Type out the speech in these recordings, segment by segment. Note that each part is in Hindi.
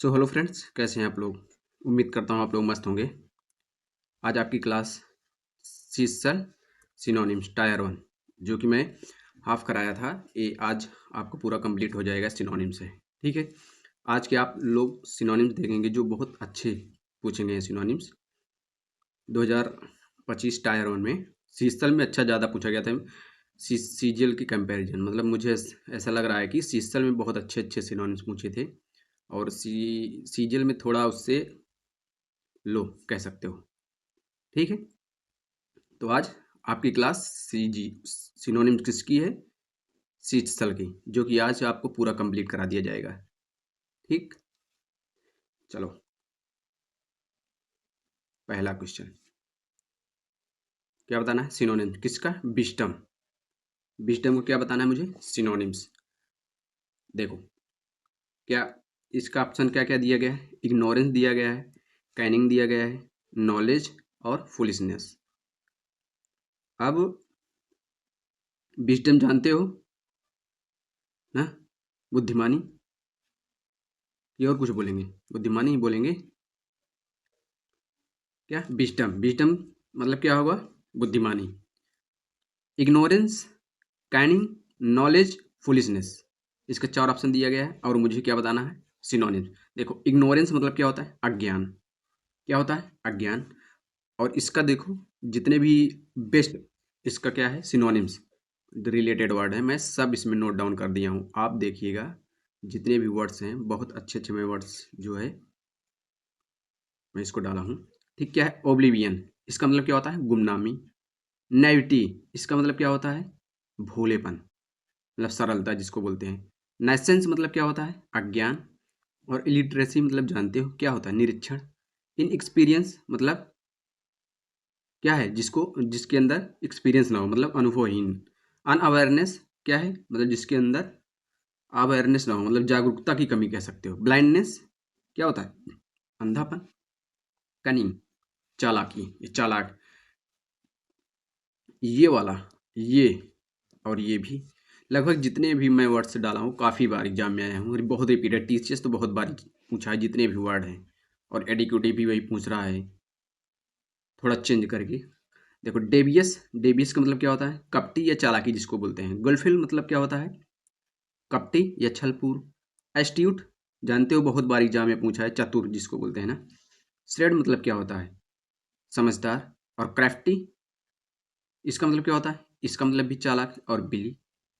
सो हेलो फ्रेंड्स, कैसे हैं आप लोग। उम्मीद करता हूँ आप लोग मस्त होंगे। आज आपकी क्लास सीसल सिनोनिम्स टायर 1 जो कि मैं हाफ कराया था, ये आज आपको पूरा कंप्लीट हो जाएगा सिनोनिम से। ठीक है, आज के आप लोग सिनोनिम्स देखेंगे जो बहुत अच्छे पूछेंगे। सिनोनिम्स 2025 टायर 1 में सीसल में अच्छा ज़्यादा पूछा गया था। सीजीएल की कंपैरिजन, मतलब मुझे ऐसा लग रहा है कि सीसल में बहुत अच्छे अच्छे सिनोनिम्स पूछे थे और सीजीएल में थोड़ा उससे लो कह सकते हो। ठीक है, तो आज आपकी क्लास सिनोनिम किसकी है? सीटसल की, जो कि आज आपको पूरा कंप्लीट करा दिया जाएगा। ठीक, चलो पहला क्वेश्चन क्या बताना है? सिनोनिम किसका? विस्डम। विस्डम को क्या बताना है मुझे? सिनोनिम्स। देखो क्या इसका ऑप्शन क्या क्या दिया गया है? इग्नोरेंस दिया गया है, कैनिंग दिया गया है, नॉलेज और फुलिशनेस। अब विस्डम जानते हो ना, बुद्धिमानी। ये और कुछ बोलेंगे? बुद्धिमानी ही बोलेंगे क्या? विस्डम। विस्डम मतलब क्या होगा? बुद्धिमानी। Ignorance, Canning, knowledge, foolishness. इसका चार ऑप्शन दिया गया है और मुझे क्या बताना है? सिनोनिम्स। देखो इग्नोरेंस मतलब क्या होता है? अज्ञान। क्या होता है? अज्ञान। और इसका देखो जितने भी बेस्ट, इसका क्या है? सिनोनिम्स रिलेटेड वर्ड है, मैं सब इसमें नोट डाउन कर दिया हूँ। आप देखिएगा जितने भी वर्ड्स हैं, बहुत अच्छे अच्छे मैं वर्ड्स जो है मैं इसको डाला हूँ। ठीक, क्या है? ओब्लिवियन, इसका मतलब क्या होता है? गुमनामी। नेविटी, इसका मतलब क्या होता है? भोलेपन, मतलब सरलता जिसको बोलते हैं। नाइसेंस मतलब क्या होता है? अज्ञान। और इलिटरेसी मतलब जानते हो क्या होता है? निरीक्षण। इन एक्सपीरियंस मतलब क्या है? जिसको जिसके अंदर एक्सपीरियंस ना हो, मतलब अनुभवहीन। अनअवेयरनेस क्या है? मतलब जिसके अंदर अवेयरनेस ना हो, मतलब जागरूकता की कमी कह सकते हो। ब्लाइंडनेस क्या होता है? अंधापन। कनिंग चालाकी, ये चालाक। ये वाला, ये और ये भी लगभग जितने भी मैं वर्ड्स डाला हूँ काफ़ी बार एग्जाम में आया हूँ, बहुत रिपीटेड। टीचर्स तो बहुत बार पूछा है जितने भी वर्ड हैं, और एडिक्यूटिव भी वही पूछ रहा है थोड़ा चेंज करके। देखो डेवियस, डेवियस का मतलब क्या होता है? कपटी या चालाकी जिसको बोलते हैं। गुलफिल मतलब क्या होता है? कपटी या छलपूर। एस्ट्यूट जानते हो, बहुत बार एग्जाम में पूछा है, चतुर जिसको बोलते हैं ना। श्रेड मतलब क्या होता है? समझदार। और क्राफ्टी, इसका मतलब क्या होता है? इसका मतलब भी चालाक। और बिली,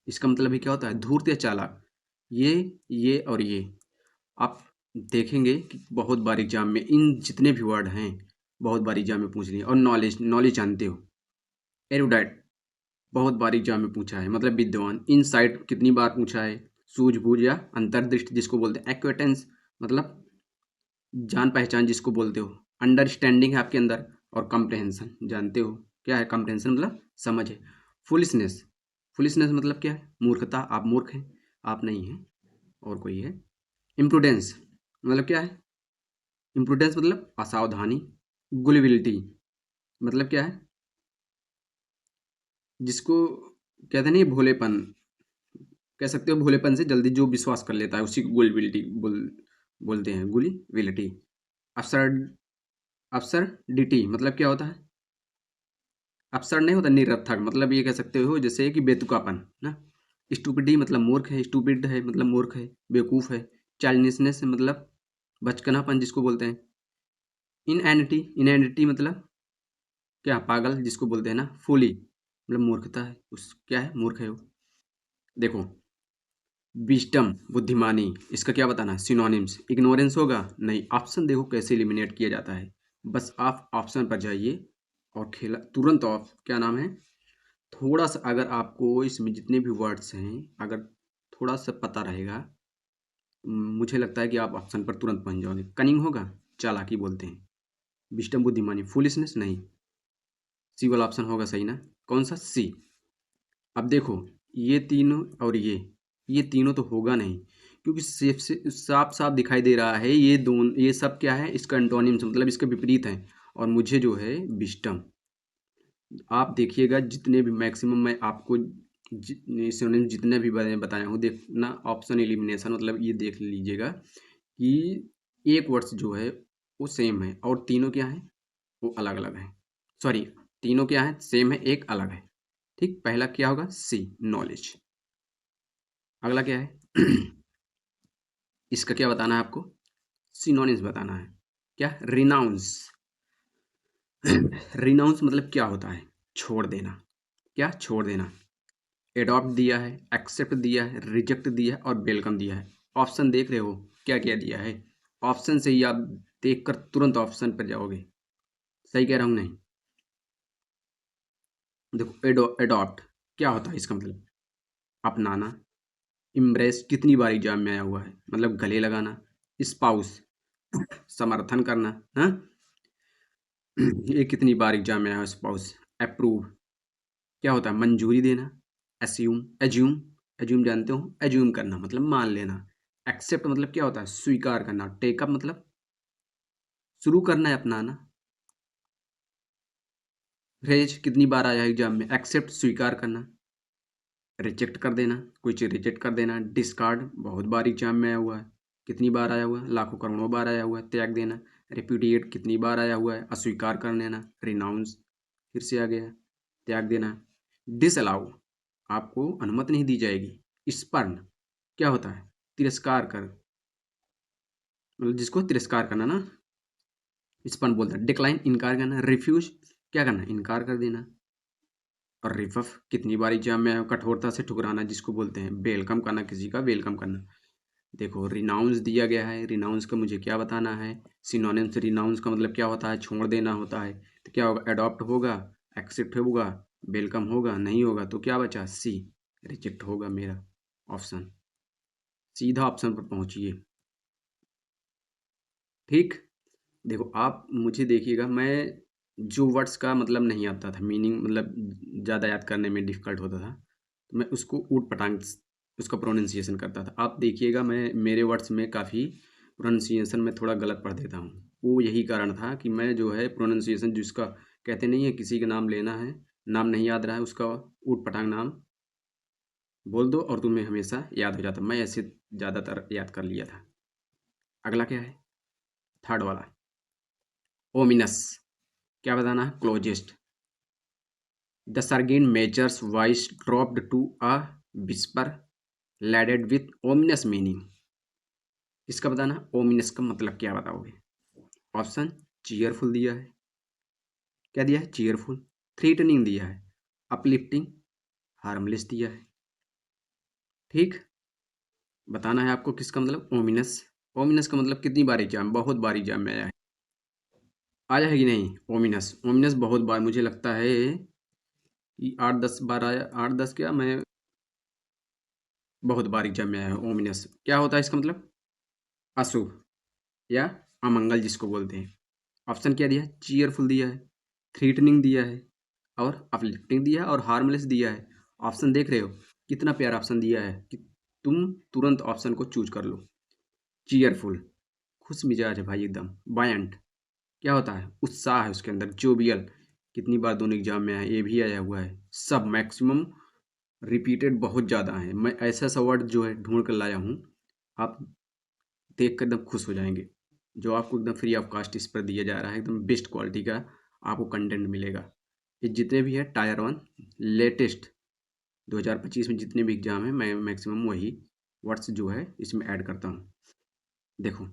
इसका मतलब भी क्या होता है? धूर्त या चालाक। ये और ये आप देखेंगे कि बहुत बार एग्जाम में इन जितने भी वर्ड हैं बहुत बार एग्जाम में पूछ लिए। और नॉलेज, नॉलेज जानते हो, एरुडाइट बहुत बार एग्जाम में पूछा है, मतलब विद्वान। इनसाइट कितनी बार पूछा है? सूझबूझ या अंतर्दृष्टि जिसको बोलते हैं। एक्वेटेंस मतलब जान पहचान जिसको बोलते हो। अंडरस्टैंडिंग है आपके अंदर। और कम्प्रहेंशन जानते हो क्या है? कम्प्रहेंशन मतलब समझ है। फुलिशनेस, फुलिशनेस मतलब क्या है? मूर्खता, आप मूर्ख हैं, आप नहीं हैं और कोई है। इम्प्रूडेंस मतलब क्या है? इम्प्रूडेंस मतलब असावधानी। गुलिबिलिटी मतलब क्या है? जिसको कहते नहीं भोलेपन कह सकते हो। भोलेपन से जल्दी जो विश्वास कर लेता है उसी को गुलिबिलिटी बोलते हैं। गुलिबिलिटी। अफसर, अफसर मतलब क्या होता है? अपसर नहीं होता, निरर्थक, मतलब ये कह सकते हो जैसे कि बेतुकापन ना। स्टूपिडी मतलब मूर्ख है, स्टूपिड है मतलब मूर्ख है, बेवकूफ़ है। चाइल्डिशनेस मतलब बचकनापन जिसको बोलते हैं। इनएनिटी, इनएनिटी मतलब क्या? पागल जिसको बोलते हैं ना। फूली मतलब मूर्खता है, उस क्या है? मूर्ख है वो। देखो विस्डम बुद्धिमानी, इसका क्या बताना है? सिनोनिम्स। इग्नोरेंस होगा नहीं। ऑप्शन देखो कैसे एलिमिनेट किया जाता है। बस आप ऑप्शन पर जाइए और खेला तुरंत ऑफ क्या नाम है, थोड़ा सा अगर आपको इसमें जितने भी वर्ड्स हैं अगर थोड़ा सा पता रहेगा, मुझे लगता है कि आप ऑप्शन पर तुरंत पहुंच जाओगे। कनिंग होगा, चालाकी बोलते हैं। विस्डम बुद्धिमानी। फुलिशनेस नहीं। सी वाला ऑप्शन होगा सही ना? कौन सा? सी। अब देखो ये तीनों और ये तीनों तो होगा नहीं, क्योंकि सेफ से साफ साफ दिखाई दे रहा है ये दोनों, ये सब क्या है? इसका एंटोनिम्स मतलब इसके विपरीत है। और मुझे जो है विस्डम, आप देखिएगा जितने भी मैक्सिमम मैं आपको सिनोनिम जितने भी मैंने बताया हूँ, देखना ऑप्शन एलिमिनेशन मतलब ये देख लीजिएगा कि एक वर्ड्स जो है वो सेम है और तीनों क्या है वो अलग अलग है। सॉरी, तीनों क्या है सेम है, एक अलग है। ठीक, पहला क्या होगा सी, नॉलेज। अगला क्या है इसका क्या बताना है आपको, सिनोनिम्स बताना है। क्या, रिनाउंस। रिनाउंस मतलब क्या होता है, छोड़ देना। क्या, छोड़ देना। एडॉप्ट दिया है, एक्सेप्ट दिया है, रिजेक्ट दिया है और वेलकम दिया है। ऑप्शन देख रहे हो क्या क्या दिया है, ऑप्शन से ही आप देखकर तुरंत ऑप्शन पर जाओगे। सही कह रहा हूँ नहीं? देखो, एडॉप्ट क्या होता है, इसका मतलब अपनाना। इम्ब्रेस कितनी बार एग्जाम में आया हुआ है, मतलब गले लगाना। स्पाउस, समर्थन करना। हाँ, ये कितनी बार एग्जाम में आया है स्पाउस। अप्रूव क्या होता है, मंजूरी देना। एज्यूम, एज्यूम, एज्यूम जानते हो, एज्यूम करना मतलब मान लेना। एक्सेप्ट मतलब क्या होता है, स्वीकार करना। टेकअप मतलब शुरू करना है, अपनाना। फ्रेज कितनी बार आया एग्जाम में, एक्सेप्ट स्वीकार करना। रिजेक्ट कर देना, कोई चीज़ रिजेक्ट कर देना। डिस्कार्ड बहुत बार एग्जाम में आया हुआ है, कितनी बार आया हुआ है, लाखों करोड़ों बार आया हुआ है। त्याग देना। रिप्यूडिएट कितनी बार आया हुआ है, अस्वीकार कर लेना। रिनाउंस फिर से आ गया, त्याग देना। डिसअलाउ आपको अनुमति नहीं दी जाएगी। स्पर्न क्या होता है, तिरस्कार कर, मतलब जिसको तिरस्कार करना ना, स्पर्न बोलता है। डिक्लाइन इनकार करना। रिफ्यूज क्या करना, इनकार कर देना। और रिफफ कितनी बार एग्जाम में आया, कठोरता से ठुकराना जिसको बोलते हैं। वेलकम करना, किसी का वेलकम करना। देखो, रिनाउंस दिया गया है, रिनाउंस का मुझे क्या बताना है। सिनोनिम्स रिनाउंस का मतलब क्या होता है, छोड़ देना होता है। तो क्या होगा, अडॉप्ट होगा, एक्सेप्ट होगा, वेलकम होगा, नहीं होगा तो क्या बचा, सी, रिजेक्ट होगा मेरा ऑप्शन। सीधा ऑप्शन पर पहुंचिए। ठीक, देखो आप मुझे देखिएगा, मैं जो वर्ड्स का मतलब नहीं आता था, मीनिंग मतलब ज़्यादा याद करने में डिफ़िकल्ट होता था, तो मैं उसको ऊट पटांग उसका प्रोनंसिएशन करता था। आप देखिएगा, मैं मेरे वर्ड्स में काफ़ी प्रोनंसिएशन में थोड़ा गलत पढ़ देता हूँ। वो यही कारण था कि मैं जो है प्रोनंसिएशन जिसका कहते नहीं है, किसी का नाम लेना है, नाम नहीं याद रहा है, उसका ऊट पटांग नाम बोल दो और तुम्हें हमेशा याद हो जाता। मैं ऐसे ज़्यादातर याद कर लिया था। अगला क्या है, थर्ड वाला, ओमिनस। क्या बताना है, closest. The Sargent Major's voice dropped to a whisper laden with ominous meaning. इसका बताना, ओमिनस का मतलब क्या बताओगे। ऑप्शन, चीयरफुल दिया है, क्या दिया है, चीयरफुल। थ्रीटनिंग दिया है, अपलिफ्टिंग, हार्मलेस दिया है। ठीक, बताना है आपको किसका मतलब, ओमिनस। ओमिनस का मतलब कितनी बार एग्जाम, बहुत बार एग्जाम में आया है। आया है कि नहीं, ओमिनस, ओमिनस बहुत बार, मुझे लगता है कि 8-10 बार आया। 8-10 क्या, मैं बहुत बार एग्जाम में आया है ओमिनस। क्या होता है इसका मतलब, अशुभ या अमंगल जिसको बोलते हैं। ऑप्शन क्या दिया है, चीयरफुल दिया है, थ्रीटनिंग दिया है और अपलिफ्टिंग दिया है और हार्मलेस दिया है। ऑप्शन देख रहे हो कितना प्यारा ऑप्शन दिया है कि तुम तुरंत ऑप्शन को चूज कर लो। चीयरफुल, खुश मिजाज है भाई एकदम। बायंट क्या होता है, उत्साह है उसके अंदर। जोवियल कितनी बार दोनों एग्जाम में आया, ये भी आया हुआ है। सब मैक्सिमम रिपीटेड बहुत ज़्यादा है। मैं ऐसा सा वर्ड जो है ढूंढ कर लाया हूँ, आप देख कर एकदम खुश हो जाएंगे। जो आपको एकदम फ्री ऑफ कास्ट इस पर दिया जा रहा है, एकदम बेस्ट क्वालिटी का आपको कंटेंट मिलेगा। ये जितने भी है टायर वन लेटेस्ट 2025 में जितने भी एग्जाम है, मैं मैक्सिमम वही वर्ड्स जो है इसमें ऐड करता हूँ। देखो,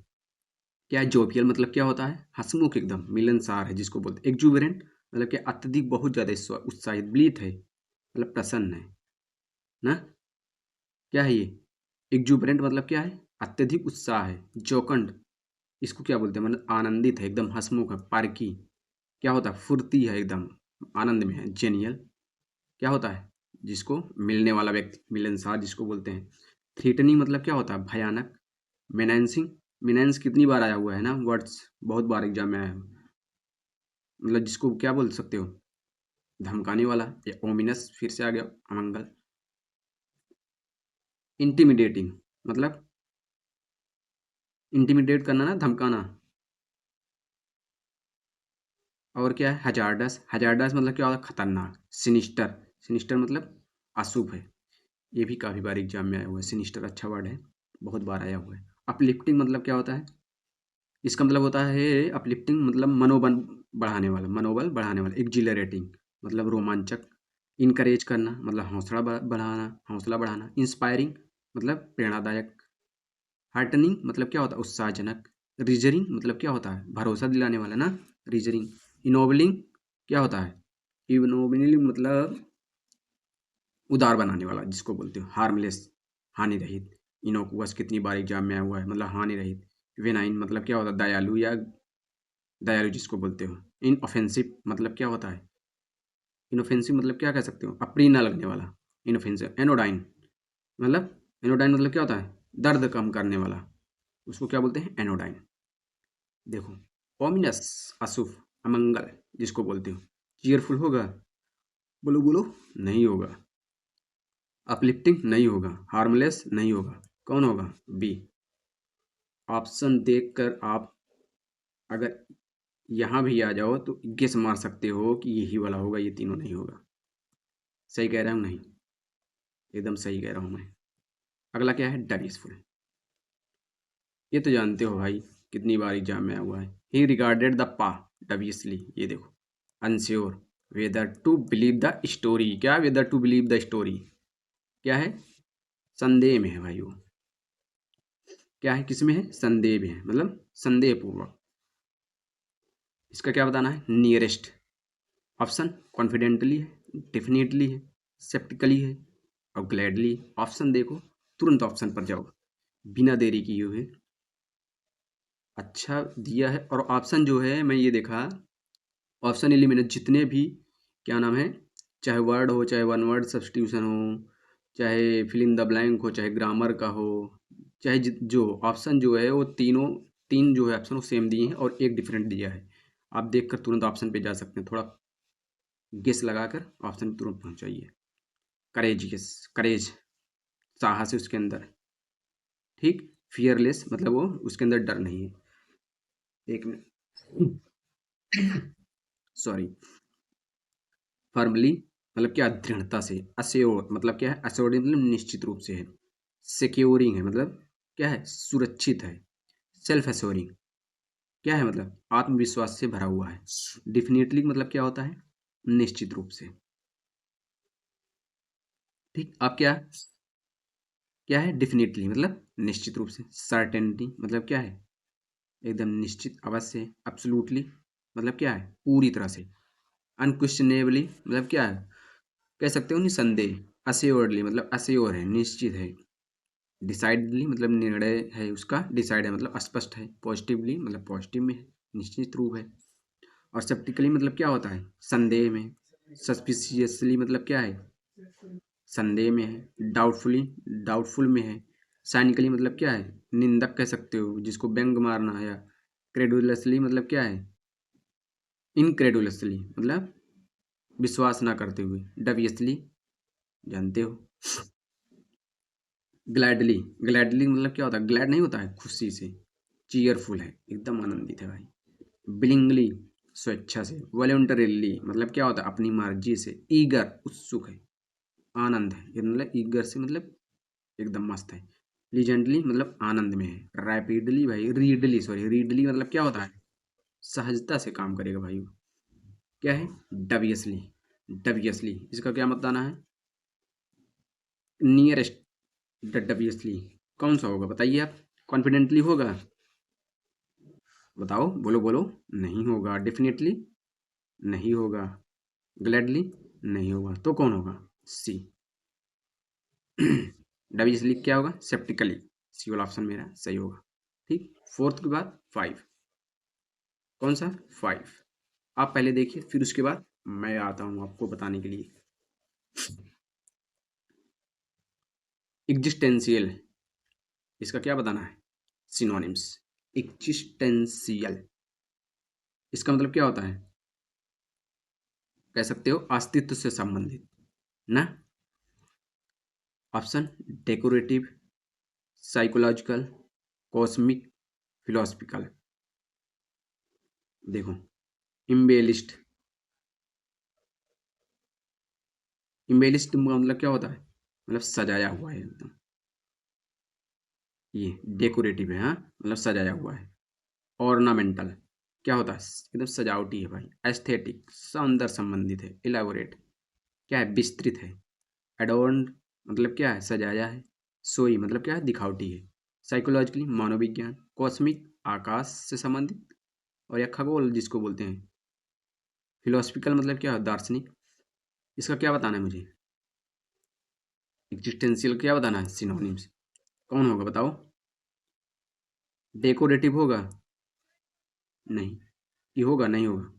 क्या है, जोवियल मतलब क्या होता है, हंसमुख एकदम, मिलनसार है जिसको बोलते हैं। एक्जुबरेंट मतलब कि अत्यधिक बहुत ज़्यादा उत्साहित, ब्लीथ है मतलब प्रसन्न है ना। क्या है ये, एक्जुबरेंट मतलब क्या है, अत्यधिक उत्साह है। जोकंड इसको क्या बोलते हैं, मतलब आनंदित है एकदम, हंसमुख है। पार्की क्या होता है, फुर्ती है एकदम, आनंद में है। जेनियल क्या होता है, जिसको मिलने वाला व्यक्ति, मिलनसार जिसको बोलते हैं। थ्रीटनिंग मतलब क्या होता है, भयानक। मेनेंसिंग, मेनेंस कितनी बार आया हुआ है ना वर्ड्स, बहुत बार एग्जाम में आया है, मतलब जिसको क्या बोल सकते हो, धमकाने वाला। या ओमिनस फिर से आ गया, अमंगल। इंटिमिडेटिंग मतलब इंटिमिडेट करना ना, धमकाना। और क्या है, हजार्डस, हजार्डस मतलब क्या होता है, खतरनाक। सिनिस्टर, सिनिस्टर मतलब अशुभ है। ये भी काफ़ी बार एग्जाम में आया हुआ है। सिनिस्टर अच्छा वर्ड है, बहुत बार आया हुआ है। अपलिफ्टिंग मतलब क्या होता है, इसका मतलब होता है अपलिफ्टिंग, मतलब मनोबल बढ़ाने वाला। एक्जिलरेटिंग मतलब रोमांचक। इनकरेज करना मतलब हौसला बढ़ाना। इंस्पायरिंग मतलब प्रेरणादायक। हार्टनिंग मतलब क्या होता है, उत्साहजनक। रिजरिंग मतलब क्या होता है, भरोसा दिलाने वाला ना, रिजरिंग। इनोबलिंग क्या होता है, इनोबलिंग मतलब उदार बनाने वाला, जिसको बोलते हो। हार्मलेस हानि रहित। इनोकुअस कितनी बार एग्जाम में आया हुआ है, मतलब हानि रहित। वेनाइन मतलब क्या होता है, दयालु या दयालु जिसको बोलते हो। इनऑफेंसिव मतलब क्या होता है, इनऑफेंसिव मतलब क्या कह सकते हो, अप्रिय ना लगने वाला। इनऑफेंसिव। एनोडाइन मतलब, एनोडाइन मतलब क्या होता है, दर्द कम करने वाला, उसको क्या बोलते हैं, एनोडाइन। देखो, ओमिनस अशुभ, अमंगल जिसको बोलते हो। चीयरफुल होगा, बोलो बोलो, नहीं होगा। अपलिफ्टिंग नहीं होगा। हार्मलेस नहीं होगा। कौन होगा, बी। ऑप्शन देखकर आप अगर यहाँ भी आ जाओ तो गेस मार सकते हो कि यही वाला होगा, ये तीनों नहीं होगा। सही कह रहा हूँ नहीं, एकदम सही कह रहा हूँ मैं। अगला क्या है, डबीसफुल। ये तो जानते हो भाई, कितनी बार एग्जाम में आया हुआ है। ही रिगार्डेड द पा डबीसली, ये देखो। Unsure whether to believe the story, क्या whether to believe the story, क्या है, संदेह में है भाई वो। क्या है, किसमें है, संदेह में है, मतलब संदेह पूर्वक। इसका क्या बताना है, नियरेस्ट। ऑप्शन कॉन्फिडेंटली है, डेफिनेटली है, सेप्टिकली है और ग्लैडली। ऑप्शन देखो, तुरंत ऑप्शन पर जाओ, बिना देरी किए हुए। अच्छा दिया है। और ऑप्शन जो है, मैं ये देखा, ऑप्शन एलिमिनेट जितने भी, क्या नाम है, चाहे वर्ड हो, चाहे वन वर्ड सब्स्टिट्यूशन हो, चाहे फिल इन द ब्लैंक हो, चाहे ग्रामर का हो, चाहे जो ऑप्शन जो है वो तीनों, तीन जो है ऑप्शन वो सेम दिए हैं और एक डिफरेंट दिया है। आप देखकर तुरंत ऑप्शन पे जा सकते हैं, थोड़ा गेस लगाकर ऑप्शन तुरंत पहुंचाइए। करेज, गेस, करेज, साहस है उसके अंदर। ठीक। फियरलेस मतलब वो, उसके अंदर डर नहीं है। एक मिनट, सॉरी। फर्मली मतलब क्या, दृढ़ता से। अश्योर मतलब क्या है, अश्योर्ड मतलब निश्चित रूप से है। सिक्योरिंग है मतलब क्या है, सुरक्षित है। सेल्फ एश्योरिंग क्या है, मतलब आत्मविश्वास से भरा हुआ है। डिफिनेटली मतलब क्या होता है, निश्चित रूप से। ठीक। अब क्या, क्या है, डिफिनेटली मतलब निश्चित रूप से। सर्टेनिटी मतलब क्या है, एकदम निश्चित, अवश्य। एब्सोल्युटली मतलब क्या है, पूरी तरह से। अनक्वेश्चनेबली मतलब क्या है, कह सकते हो निसंदेह। अश्योर्डली मतलब अश्योर है, निश्चित है। डिसाइडली मतलब निर्णय है उसका, डिसाइड है मतलब स्पष्ट है। पॉजिटिवली मतलब पॉजिटिव में है, निश्चित रूप है। और सेप्टिकली मतलब क्या होता है, संदेह में। सस्पिशियसली मतलब क्या है, संदेह में है। डाउटफुली डाउटफुल में है। साइनिकली मतलब क्या है, निंदक कह सकते हो, जिसको व्यंग मारना है। या क्रेडुलसली मतलब क्या है, इनक्रेडुलसली मतलब विश्वास ना करते हुए। डबियसली जानते हो। ग्लैडली, ग्लैडली मतलब क्या होता है, ग्लैड नहीं होता है खुशी से। चीयरफुल है, एकदम आनंदित है भाई। बिलिंगली स्वेच्छा से। वॉलंटरीली मतलब क्या होता है, अपनी मर्जी से। ईगर उत्सुक है, आनंद है, ये मतलब ईगर से मतलब एकदम मस्त है। लीजेंडली मतलब आनंद में है। रैपिडली भाई, रीडली सॉरी, रीडली मतलब क्या होता है, सहजता से काम करेगा भाई वो। क्या है, डबियसली, डबियसली इसका क्या बताना है, नियरेस्ट। डबियसली कौन सा होगा बताइए आप, कॉन्फिडेंटली होगा, बताओ, बोलो बोलो। नहीं होगा। डेफिनेटली नहीं होगा। ग्लैडली नहीं होगा। तो कौन होगा, सी। डबियसली क्या होगा, सेप्टिकली। सी वाला ऑप्शन मेरा सही होगा। ठीक। फोर्थ के बाद फाइव, कौन सा, फाइव। आप पहले देखिए, फिर उसके बाद मैं आता हूँ आपको बताने के लिए। एग्जिस्टेंशियल, इसका क्या बताना है, सिनोनिम्स। एग्जिस्टेंशियल इसका मतलब क्या होता है, कह सकते हो अस्तित्व से संबंधित ना। Option, decorative, psychological, cosmic, philosophical. देखो, इम्बेलिस्ड, इम्बेलिस्ड मतलब क्या होता है, मतलब सजाया हुआ है एकदम। ये डेकोरेटिव है, हाँ मतलब सजाया हुआ है। ऑर्नामेंटल क्या होता है, एकदम सजावटी है भाई। एस्थेटिक सौंदर्य संबंधित है। इलेबोरेट क्या है, विस्तृत है। एडोर्न्ड मतलब क्या है, सजाया है। सोई मतलब क्या है, दिखावटी है। साइकोलॉजिकली मनोविज्ञान। कॉस्मिक आकाश से संबंधित। और या खगोल जिसको बोलते हैं। फिलोसफिकल मतलब क्या है, दार्शनिक। इसका क्या बताना है मुझे, एग्जिस्टेंशियल क्या बताना है, सिनोनिम्स। कौन होगा बताओ। डेकोरेटिव होगा, नहीं। ये होगा, नहीं होगा।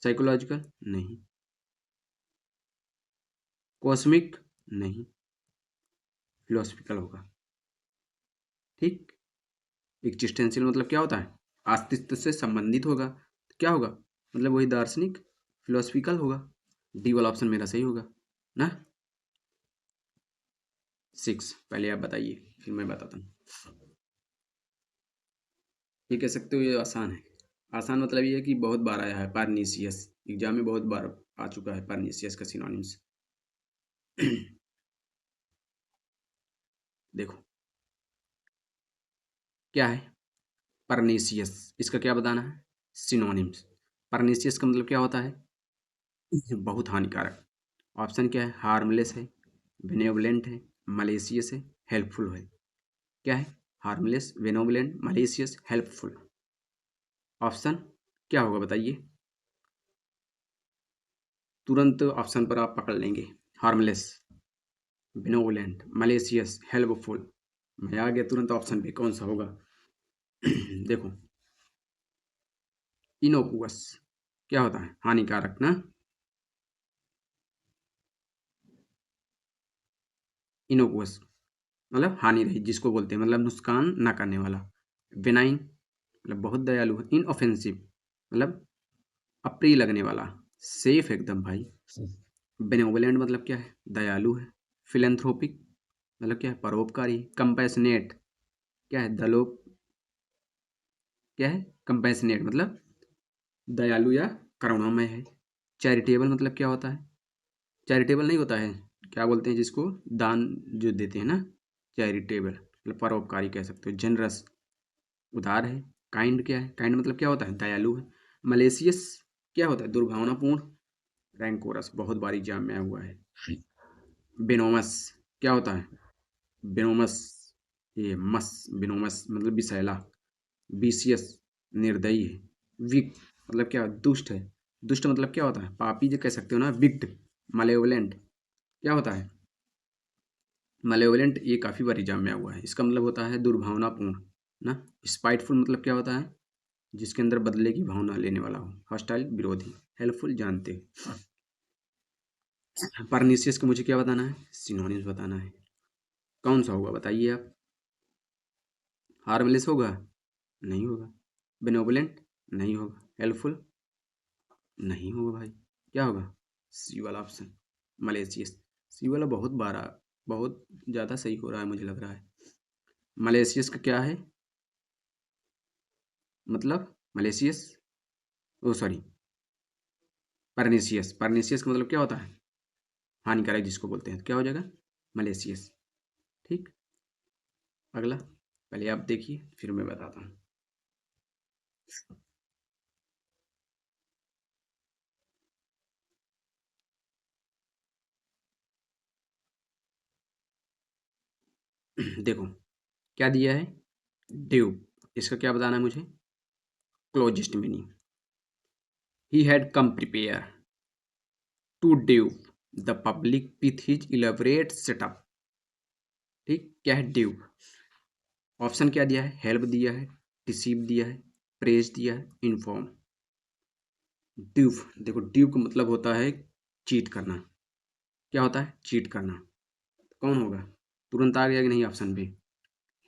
साइकोलॉजिकल, नहीं। कॉस्मिक, नहीं। फिलोसफिकल होगा। ठीक। एग्जिस्टेंशियल मतलब क्या होता है, अस्तित्व से संबंधित होगा। तो क्या होगा, मतलब वही दार्शनिक। फिलोसफिकल होगा। डी वाला ऑप्शन मेरा सही होगा ना। 6 पहले आप बताइए, फिर मैं बताता हूँ। ये कह सकते हो ये आसान है। आसान मतलब ये है कि बहुत बार आया है, पार्नीसियस। एग्जाम में बहुत बार आ चुका है पार्नीसियस का सिनोनिम्स। देखो क्या है, परनीसियस। इसका क्या बताना है, सिनोनिम्स। परनीसियस का मतलब क्या होता है, बहुत हानिकारक। ऑप्शन क्या है, हार्मलेस है, बेनेवलेंट है, मलेशियस है, हेल्पफुल है। क्या है, harmless, benevolent, malicious, helpful. Option क्या होगा बताइए, तुरंत ऑप्शन पर आप पकड़ लेंगे। Harmless, benevolent, malicious, helpful. मैं आ गया तुरंत ऑप्शन पे, कौन सा होगा। देखो, इनोकुअस क्या होता है, हानिकारक ना। इनोकुअस मतलब हानि रहित जिसको बोलते हैं, मतलब नुकसान ना करने वाला। बेनाइन मतलब बहुत दयालु है। इनऑफेंसिव मतलब अप्रिय लगने वाला। सेफ एकदम भाई। बेनेवोलेंट मतलब क्या है, दयालु है। फिलेंथ्रोपिक मतलब क्या है, परोपकारी। कंपैशनेट क्या है, दलो क्या है, कंपैशनेट मतलब दयालु या करुणामय है। चैरिटेबल मतलब क्या होता है, चैरिटेबल नहीं होता है, क्या बोलते हैं जिसको दान जो देते हैं ना, चैरिटेबल मतलब परोपकारी कह सकते हो। जनरस उदार है। काइंड क्या है, काइंड मतलब क्या होता है, दयालु है। मलेशियस क्या होता है, दुर्भावनापूर्ण। रैंकोरस बहुत बार एग्जाम में आया हुआ है। बेनोमस क्या होता है, बेनोमस ये मस, बेनोमस मतलब विषैला। बीसियस निर्दयी है। विक मतलब क्या, दुष्ट है। दुष्ट मतलब क्या होता है, पापी जो कह सकते हो ना, विक्ट। मलेवलेंट क्या होता है, मलेवलेंट ये काफ़ी बार एग्जाम में आया हुआ है। इसका मतलब होता है दुर्भावनापूर्ण ना। स्पाइटफुल मतलब क्या होता है, जिसके अंदर बदले की भावना लेने वाला हो। हॉस्टाइल विरोधी। हेल्पफुल जानते हो। परनीसियस को मुझे क्या बताना है, सिनोनिम्स बताना है। कौन सा होगा बताइए आप। हार्मलेस होगा, नहीं होगा। बेनोवलेंट, नहीं होगा। हेल्पफुल, नहीं होगा भाई। क्या होगा, सी वाला ऑप्शन, मलेशियस। सी वाला बहुत बारह, बहुत ज़्यादा सही हो रहा है मुझे लग रहा है। मलेशियस का क्या है मतलब, मलेशियस, ओ सॉरी, परनीसियस। परनीसियस का मतलब क्या होता है, हानिकारक जिसको बोलते हैं। क्या हो जाएगा, मलेशियस। ठीक। अगला पहले आप देखिए, फिर मैं बताता हूँ। देखो क्या दिया है, ड्यूब। इसका क्या बताना है मुझे, closest meaning. He had come prepared to dupe the public with his elaborate setup. ठीक, क्या है ड्यूब। ऑप्शन क्या दिया है, हेल्प दिया है, डिसीव दिया है, प्रेज दिया है, इन्फॉर्म। ड्यूब, देखो ड्यूब का मतलब होता है चीट करना। क्या होता है, चीट करना। कौन होगा, तुरंत आ गया कि नहीं ऑप्शन पे।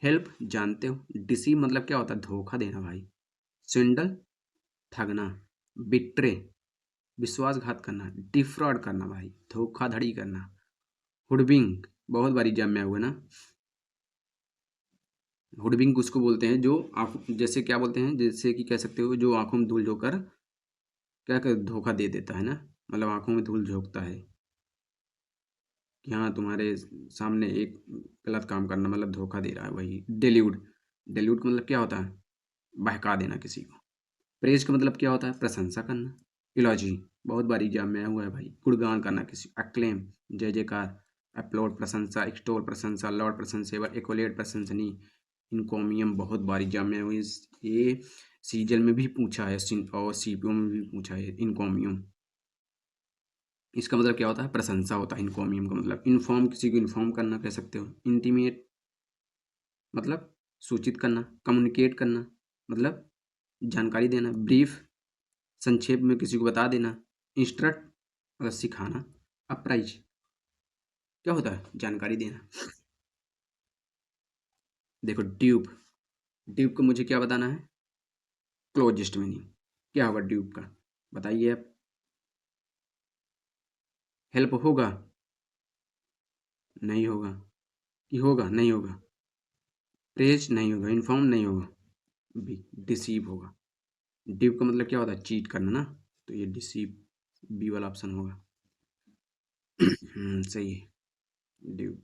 हेल्प जानते हो। डिसीव मतलब क्या होता है, धोखा देना भाई। स्विंडल ठगना। बिट्रे विश्वासघात करना। डिफ्रॉड करना भाई, धोखाधड़ी करना। हुडबिंग बहुत बारी एग्जाम में हुआ ना। हुडबिंग उसको बोलते हैं जो आँख जैसे क्या बोलते हैं, जैसे कि कह सकते हो जो आंखों में धूल झोंकर क्या कर धोखा दे देता है ना, मतलब आंखों में धूल झोंकता है कि हाँ तुम्हारे सामने एक गलत काम करना, मतलब धोखा दे रहा है, वही डेल्यूड। डेल्यूड का मतलब क्या होता है, बहका देना किसी को। प्रेज का मतलब क्या होता है? प्रशंसा करना। इलॉजी बहुत बार एग्जाम में आया हुआ है भाई, गुणगान करना किसी। अक्लेम जय जयकार। अपलोड प्रशंसा, एक्सटोल प्रशंसा, लॉर्ड प्रशंसेवर, एकोलेट प्रशंसनीय। इनकॉमियम बहुत बार एग्जाम में हुई, ये सीजल में भी पूछा है और सीपीओ में भी पूछा है। इनकॉमियम इसका मतलब क्या होता है? प्रशंसा होता है इनकॉमियम का मतलब। इन्फॉर्म किसी को इन्फॉर्म करना कह सकते हो। इंटीमेट मतलब सूचित करना। कम्युनिकेट करना मतलब जानकारी देना। ब्रीफ संक्षेप में किसी को बता देना। इंस्ट्रक्ट मतलब सिखाना। अप्राइज क्या होता है? जानकारी देना। देखो ड्यूब, ड्यूब को मुझे क्या बताना है? क्लोजेस्ट मीनिंग क्या होगा ड्यूब का? बताइए आप। हेल्प होगा? नहीं होगा। कि होगा? नहीं होगा। प्रेज नहीं होगा। इन्फॉर्म नहीं होगा। बी डिसीव होगा। ड्यूब का मतलब क्या होता है? चीट करना ना, तो ये डिसीव बी वाला ऑप्शन होगा। सही है। Dupe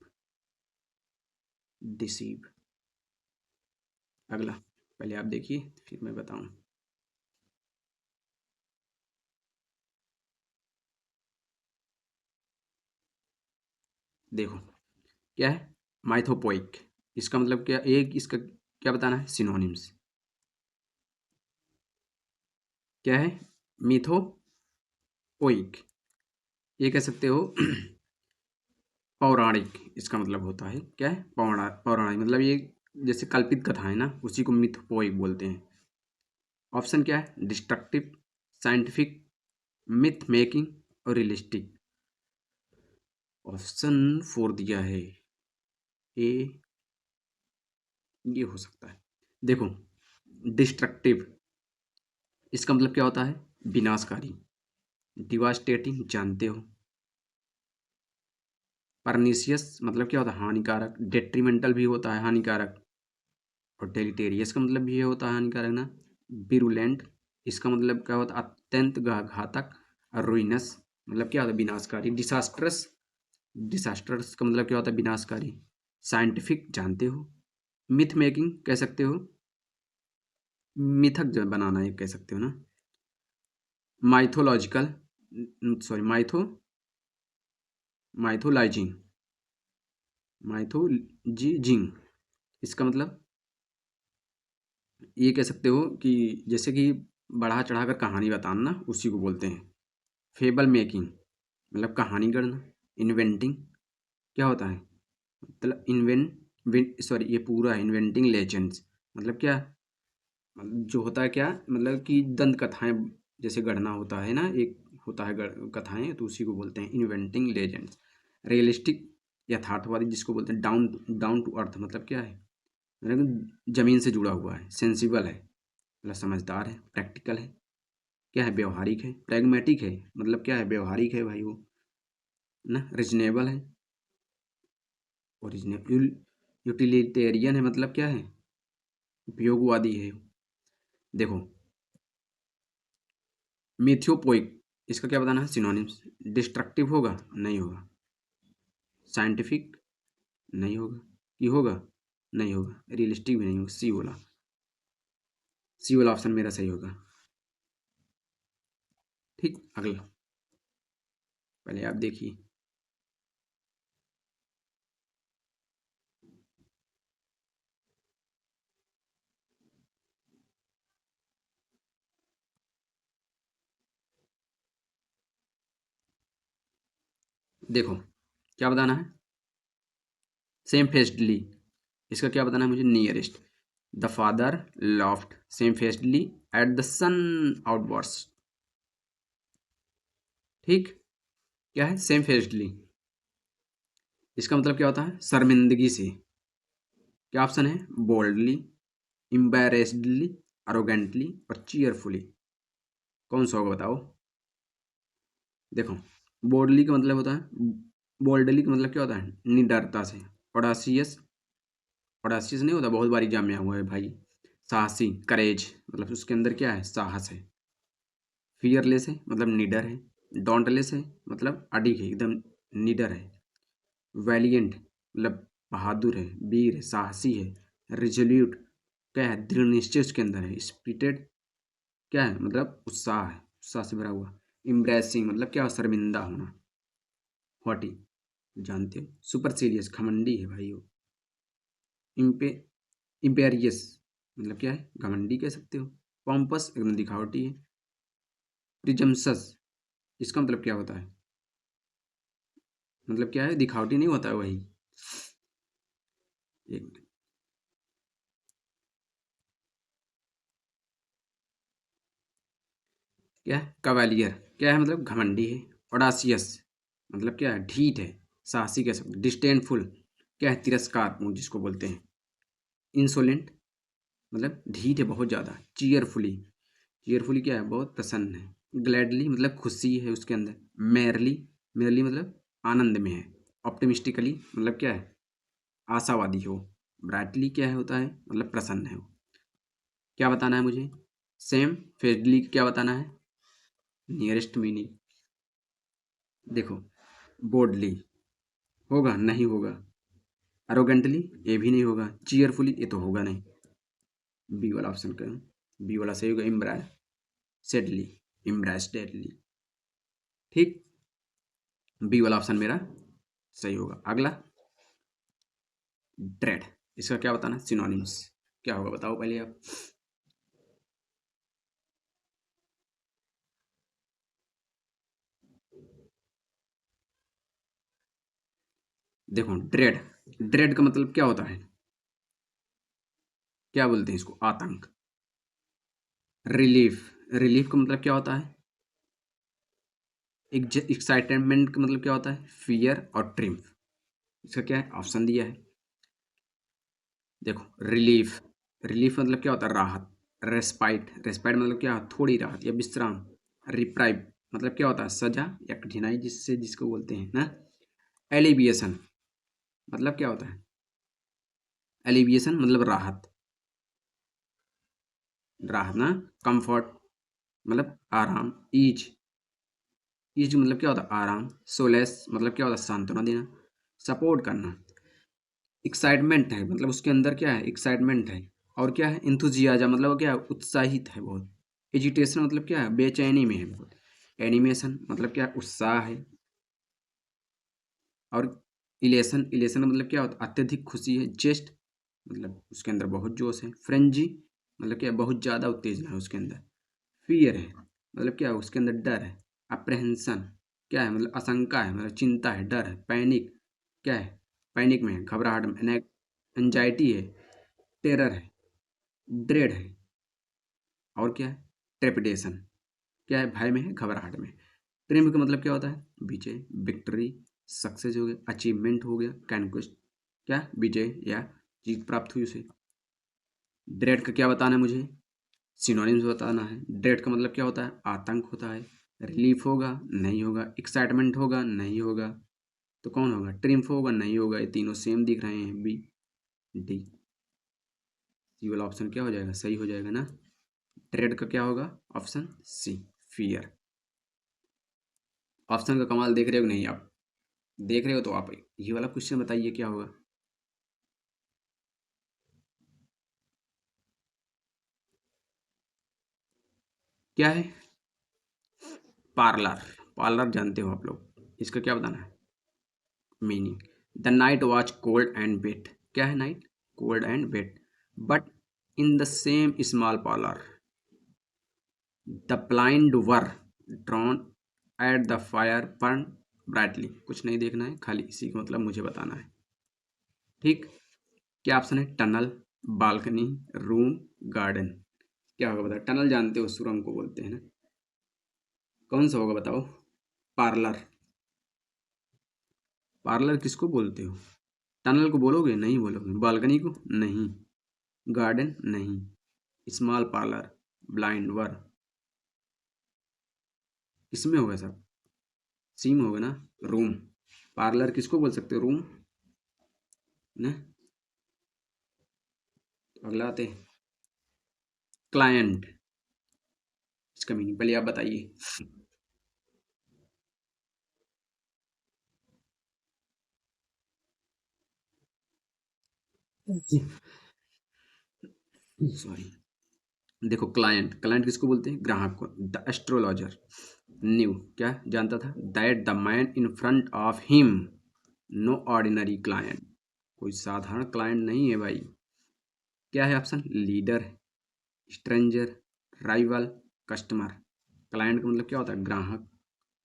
deceive. अगला पहले आप देखिए फिर मैं बताऊं। देखो क्या है? माइथोपोइक इसका मतलब क्या? एक इसका क्या बताना है? सिनोनिम्स क्या है? मिथोपोइक ये कह सकते हो। पौराणिक इसका मतलब होता है क्या है? पौराणिक मतलब ये जैसे कल्पित कथाएं ना, उसी को मिथोपोइक बोलते हैं। ऑप्शन क्या है? डिस्ट्रक्टिव, साइंटिफिक, मिथ मेकिंग और रियलिस्टिक। ऑप्शन 4 दिया है ए, ये हो सकता है। देखो डिस्ट्रक्टिव इसका मतलब क्या होता है? विनाशकारी। डिवास्टेटिंग जानते हो। परनीसियस मतलब क्या होता है? हानिकारक। डेट्रीमेंटल भी होता है हानिकारक। और डेलिटेरियस का मतलब भी ये होता है हानिकारक ना। बिरुलेंट इसका मतलब क्या होता है? अत्यंत घातक। और रुइनस मतलब क्या होता है? विनाशकारी। डिसास्ट्रस, डिसास्टर्स का मतलब क्या होता है? विनाशकारी। साइंटिफिक जानते हो। मिथ मेकिंग कह सकते हो, मिथक बनाना ये कह सकते हो ना। माइथोलॉजिकल सॉरी माइथोलाइजिंग, माइथोलॉजिंग इसका मतलब ये कह सकते हो कि जैसे कि बढ़ा चढ़ाकर कहानी बताना ना, उसी को बोलते हैं। फेबल मेकिंग मतलब कहानी गढ़ना। इन्वेंटिंग क्या होता है? मतलब सॉरी ये पूरा है। इन्वेंटिंग लेजेंड्स मतलब क्या? मतलब जो होता है क्या, मतलब कि दंत कथाएं जैसे गढ़ना होता है ना, एक होता है कथाएं, तो उसी को बोलते हैं इन्वेंटिंग लेजेंड्स। रियलिस्टिक यथार्थवादी जिसको बोलते हैं। डाउन डाउन टू अर्थ मतलब क्या है? मतलब जमीन से जुड़ा हुआ है। सेंसिबल है मतलब समझदार है। प्रैक्टिकल है क्या है? व्यवहारिक है। प्रैग्मेटिक है मतलब क्या है? व्यवहारिक है भाई वो ना। रिजनेबल है। ओरिजिनल यूटिलिटेरियन है मतलब क्या है? उपयोगवादी है। देखो मिथियोपोइक इसका क्या बताना है? सिनोनिम्स। डिस्ट्रक्टिव होगा? नहीं होगा। साइंटिफिक नहीं होगा। कि होगा? नहीं होगा। रियलिस्टिक भी नहीं होगा। सी वाला ऑप्शन मेरा सही होगा। ठीक अगला पहले आप देखिए। देखो क्या बताना है? सेम फेस्डली इसका क्या बताना है मुझे? Nearest. The father laughed shamefacedly at the son outburst. ठीक क्या है? सेम फेस्डली इसका मतलब क्या होता है? शर्मिंदगी से। क्या ऑप्शन है? बोल्डली, एम्बैरेस्डली, अरोगेंटली और चीयरफुली। कौन सा होगा बताओ? देखो बोल्डली का मतलब होता है, बोल्डली का मतलब क्या होता है? निडरता से। ऑडासियस, ऑडासियस नहीं होता, बहुत बार एग्जाम में हुआ है भाई। साहसी, करेज मतलब उसके अंदर क्या है? साहस है। फियरलेस है मतलब निडर है। डोंटलेस है मतलब अडिग है, एकदम निडर है। वैलिएंट मतलब बहादुर है, वीर है, साहसी है। रिजोल्यूट क्या है, दृढ़ निश्चय उसके अंदर है। स्पिरिटेड क्या है, मतलब उत्साह है, उत्साह से भरा हुआ। एम्ब्रेसिंग मतलब क्या, शर्मिंदा होना। हॉटी जानते हो, सुपरसीरियस घमंडी है भाई वो। इम्पे इम्पेरियस मतलब क्या है, घमंडी कह सकते हो। पॉम्पस एकदम दिखावटी है। प्रिजम्सस इसका मतलब क्या होता है, मतलब क्या है, दिखावटी नहीं होता है वही। एक क्या है, कवालियर क्या है, मतलब घमंडी है। ऑडासियस मतलब क्या है, ढीठ है, साहसी कह सकते। डिस्डेनफुल क्या है, तिरस्कार जिसको बोलते हैं। इंसोलेंट मतलब ढीठ है बहुत ज़्यादा। चीयरफुली चीयरफुली क्या है, बहुत प्रसन्न है। ग्लैडली मतलब खुशी है उसके अंदर। मेरली मेरली मतलब आनंद में है। ऑप्टिमिस्टिकली मतलब क्या है, आशावादी हो। ब्राइटली क्या है, होता है मतलब प्रसन्न है वो। क्या बताना है मुझे, सेम फेडली क्या बताना है, नियरेस्ट मीनिंग। देखो, बोल्डली होगा नहीं होगा। अरोगेंटली ये भी नहीं होगा। चीयरफुली ये तो होगा नहीं। बी वाला ऑप्शन का, बी वाला सही होगा। इम्ब्राय सेडली, इम्ब्रास डेडली। ठीक, बी वाला ऑप्शन मेरा सही होगा। अगला, ड्रेड इसका क्या बताना, सिनोनिम्स क्या होगा बताओ पहले आप। देखो, ड्रेड ड्रेड का मतलब क्या होता है, क्या बोलते हैं इसको, आतंक। रिलीफ रिलीफ का मतलब क्या होता है, एक्साइटमेंट का मतलब क्या होता है, फियर और ट्रिम्फ। इसका क्या है, ऑप्शन दिया है। देखो, रिलीफ रिलीफ मतलब क्या होता है, राहत। रेस्पाइट मतलब क्या, थोड़ी राहत या विश्राम। रिप्राइव मतलब क्या होता है, सजा या कठिनाई जिससे जिसको बोलते हैं ना। एलिविएशन मतलब क्या होता है, एलिविएशन मतलब राहत, राहत ना। कंफर्ट मतलब आराम। ईज ईज मतलब क्या होता है, आराम। सोलेस मतलब क्या होता है, सांत्वना देना, सपोर्ट करना। एक्साइटमेंट है मतलब उसके अंदर क्या है, एक्साइटमेंट है। और क्या है, इंथुजियाज्म मतलब क्या है, उत्साहित है बहुत। एजिटेशन मतलब क्या है, बेचैनी में है बहुत। एनिमेशन मतलब क्या है, उत्साह है। और इलेशन इलेशन मतलब क्या होता है, अत्यधिक खुशी है। जेस्ट मतलब उसके अंदर बहुत जोश है। फ्रेंजी मतलब क्या है, बहुत ज़्यादा उत्तेजना है उसके अंदर। फियर है मतलब क्या है, उसके अंदर डर है। अप्रहेंशन क्या है, मतलब आशंका है, मतलब चिंता है, डर है। पैनिक क्या है, पैनिक में है, घबराहट में। एंजाइटी है, टेरर है, ड्रेड है। और क्या है, ट्रेपिडेशन क्या है, भय में है, घबराहट में। ट्रिम्फ का मतलब क्या होता है, विजय, विक्ट्री, सक्सेस हो गया, अचीवमेंट हो गया, कैनक्वेस्ट क्या, विजय या जीत प्राप्त हुई उसे। ड्रेड का क्या बताना है मुझे, सिनोनिम्स बताना है। ड्रेड का मतलब क्या होता है, आतंक होता है। रिलीफ होगा नहीं होगा। एक्साइटमेंट होगा नहीं होगा। तो कौन होगा, ट्रिम्फ होगा नहीं होगा। ये तीनों सेम दिख रहे हैं, बी डी। सी वाला ऑप्शन क्या हो जाएगा, सही हो जाएगा ना। ड्रेड का क्या होगा, ऑप्शन सी, फियर। ऑप्शन का कमाल देख रहे हो कि नहीं आप, देख रहे हो तो आप ये वाला क्वेश्चन बताइए क्या होगा। क्या है, पार्लर। पार्लर जानते हो आप लोग, इसका क्या बताना है, meaning. The night was cold and wet क्या है, night cold and wet, but in the same small parlour the blind were drawn at the fire burn brightly. कुछ नहीं देखना है, खाली इसी का मतलब मुझे बताना है। ठीक, क्या ऑप्शन है, टनल, बालकनी, रूम, गार्डन। क्या होगा बताओ, टनल जानते हो, सुरंग को बोलते हैं ना। कौन सा होगा बताओ, पार्लर। पार्लर किसको बोलते हो, टनल को बोलोगे नहीं बोलोगे, बालकनी को नहीं, गार्डन नहीं, स्मॉल पार्लर, ब्लाइंड वर, इसमें होगा सब, सीम होगा ना। रूम, पार्लर किसको बोल सकते हो, रूम ना। तो अगला आते हैं, क्लाइंट। इसका मीनिंग पहले आप बताइए। सॉरी। देखो क्लाइंट, क्लाइंट किसको बोलते हैं? ग्राहक को। द एस्ट्रोलॉजर न्यू क्या जानता था? That the man in front of him no ordinary client, कोई साधारण क्लाइंट नहीं है भाई। क्या है option? Leader, stranger, rival, customer. Client का मतलब क्या होता है? ग्राहक।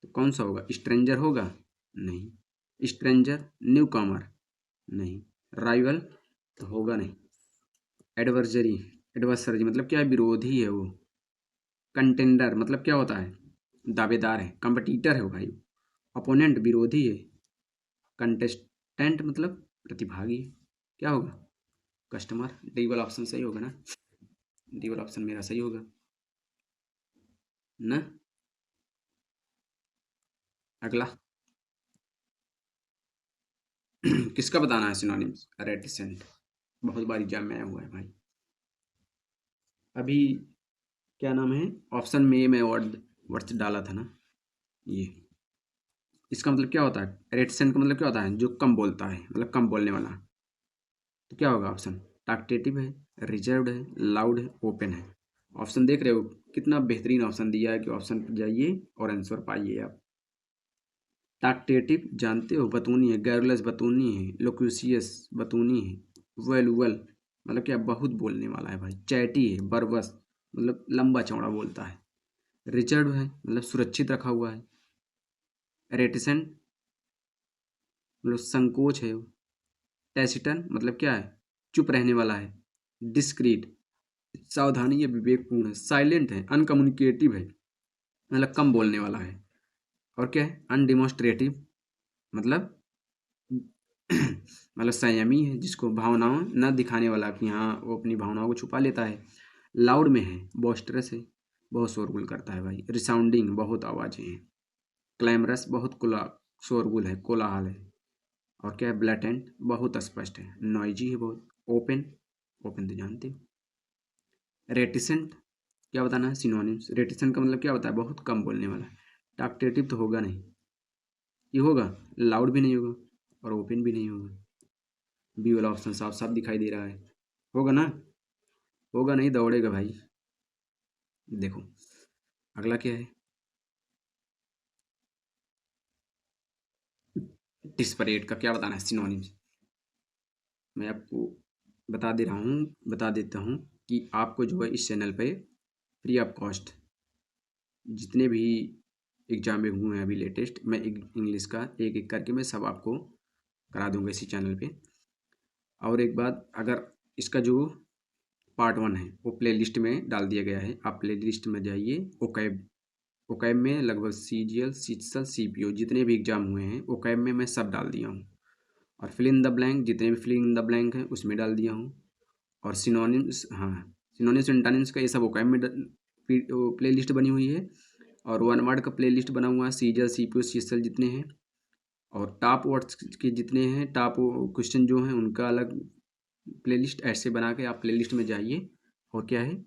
तो कौन सा होगा? स्ट्रेंजर होगा? नहीं। Stranger, newcomer? नहीं। राइवल तो होगा नहीं। एडवर्जरी, एडवर्सरी मतलब क्या है? विरोधी है वो। कंटेंडर मतलब क्या होता है? दावेदार है, कंपटीटर है भाई। अपोनेंट विरोधी है। कंटेस्टेंट मतलब प्रतिभागी है। क्या होगा? कस्टमर। डी वाला ऑप्शन सही होगा ना? डी वाला ऑप्शन मेरा सही होगा ना? अगला। किसका बताना है सिनोनिम्स? रेटिसेंट, बहुत बार एग्जाम में आया हुआ है भाई। अभी क्या नाम है? ऑप्शन में मैं वर्ड्स डाला था ना, ये। इसका मतलब क्या होता है? रेटिसेंट का मतलब क्या होता है? जो कम बोलता है, मतलब कम बोलने वाला। तो क्या होगा ऑप्शन? टाक्टेटिव है, रिजर्व्ड है, लाउड है, ओपन है। ऑप्शन देख रहे हो? कितना बेहतरीन ऑप्शन दिया है कि ऑप्शन पर जाइए और आंसर पाइए आप। टाक्टेटिव जानते हो? बतूनी है, गैरुलस बतूनी है, लोक्यूसियस बतूनी है, वेलुअल मतलब क्या? बहुत बोलने वाला है भाई। चैटी है, बरबस मतलब लंबा चौड़ा बोलता है। रिजर्व है मतलब सुरक्षित रखा हुआ है। रेटिसेंट मतलब संकोच है वो। टैसिटन मतलब क्या है? चुप रहने वाला है। डिस्क्रीट सावधानी या विवेकपूर्ण है। साइलेंट है, अनकम्युनिकेटिव है मतलब कम बोलने वाला है। और क्या है? अनडिमोस्ट्रेटिव मतलब मतलब संयमी है, जिसको भावनाओं न दिखाने वाला, कि हाँ वो अपनी भावनाओं को छुपा लेता है। लाउड में है, बॉस्टरस है, बहुत शोरगुल करता है भाई। रिसाउंडिंग बहुत आवाज़ें हैं। क्लैमरस बहुत कुला शोरगुल है, कोलाहल है। और क्या है? ब्लैटेंट बहुत स्पष्ट है। नॉइजी है बहुत। ओपन, ओपन तो जानते हो। रेटिसेंट क्या बताना है? सिनोनिम्स। रेटिसेंट का मतलब क्या होता है? बहुत कम बोलने वाला। टाक्टेटिव तो होगा नहीं, ये होगा लाउड भी नहीं होगा और ओपन भी नहीं होगा। बी वाला ऑप्शन साफ साफ दिखाई दे रहा है। होगा ना? होगा नहीं, दौड़ेगा भाई। देखो अगला क्या है? डिस्परेट का क्या बताना है? सिनोनिम्स। मैं आपको बता देता हूँ कि आपको जो है इस चैनल पे फ्री ऑफ कॉस्ट जितने भी एग्जाम में हुए हैं अभी लेटेस्ट, मैं इंग्लिश का एक एक करके मैं सब आपको करा दूंगा इसी चैनल पे। और एक बात, अगर इसका जो पार्ट वन है वो प्ले लिस्ट में डाल दिया गया है, आप प्ले लिस्ट में जाइए। ओकैब, ओकैब में लगभग सी G L, सीटसल, C P O जितने भी एग्जाम हुए हैं ओकैब में मैं सब डाल दिया हूँ। और फिल इन द ब्लैंक जितने भी फिल इन द ब्लैंक हैं उसमें डाल दिया हूँ। और सिनोनिम्स, हाँ, सिनोनिम्स एंटोनिम्स का ये सब ओकैब में प्ले लिस्ट बनी हुई है। और वन वर्ड का प्ले लिस्ट बना हुआ है, सीजल, सी पी ओ, सीएसएल जितने हैं। और टॉप वर्ड्स के जितने हैं, टॉप क्वेश्चन जो हैं उनका अलग प्लेलिस्ट ऐसे बना के आप प्लेलिस्ट में जाइए। और क्या है?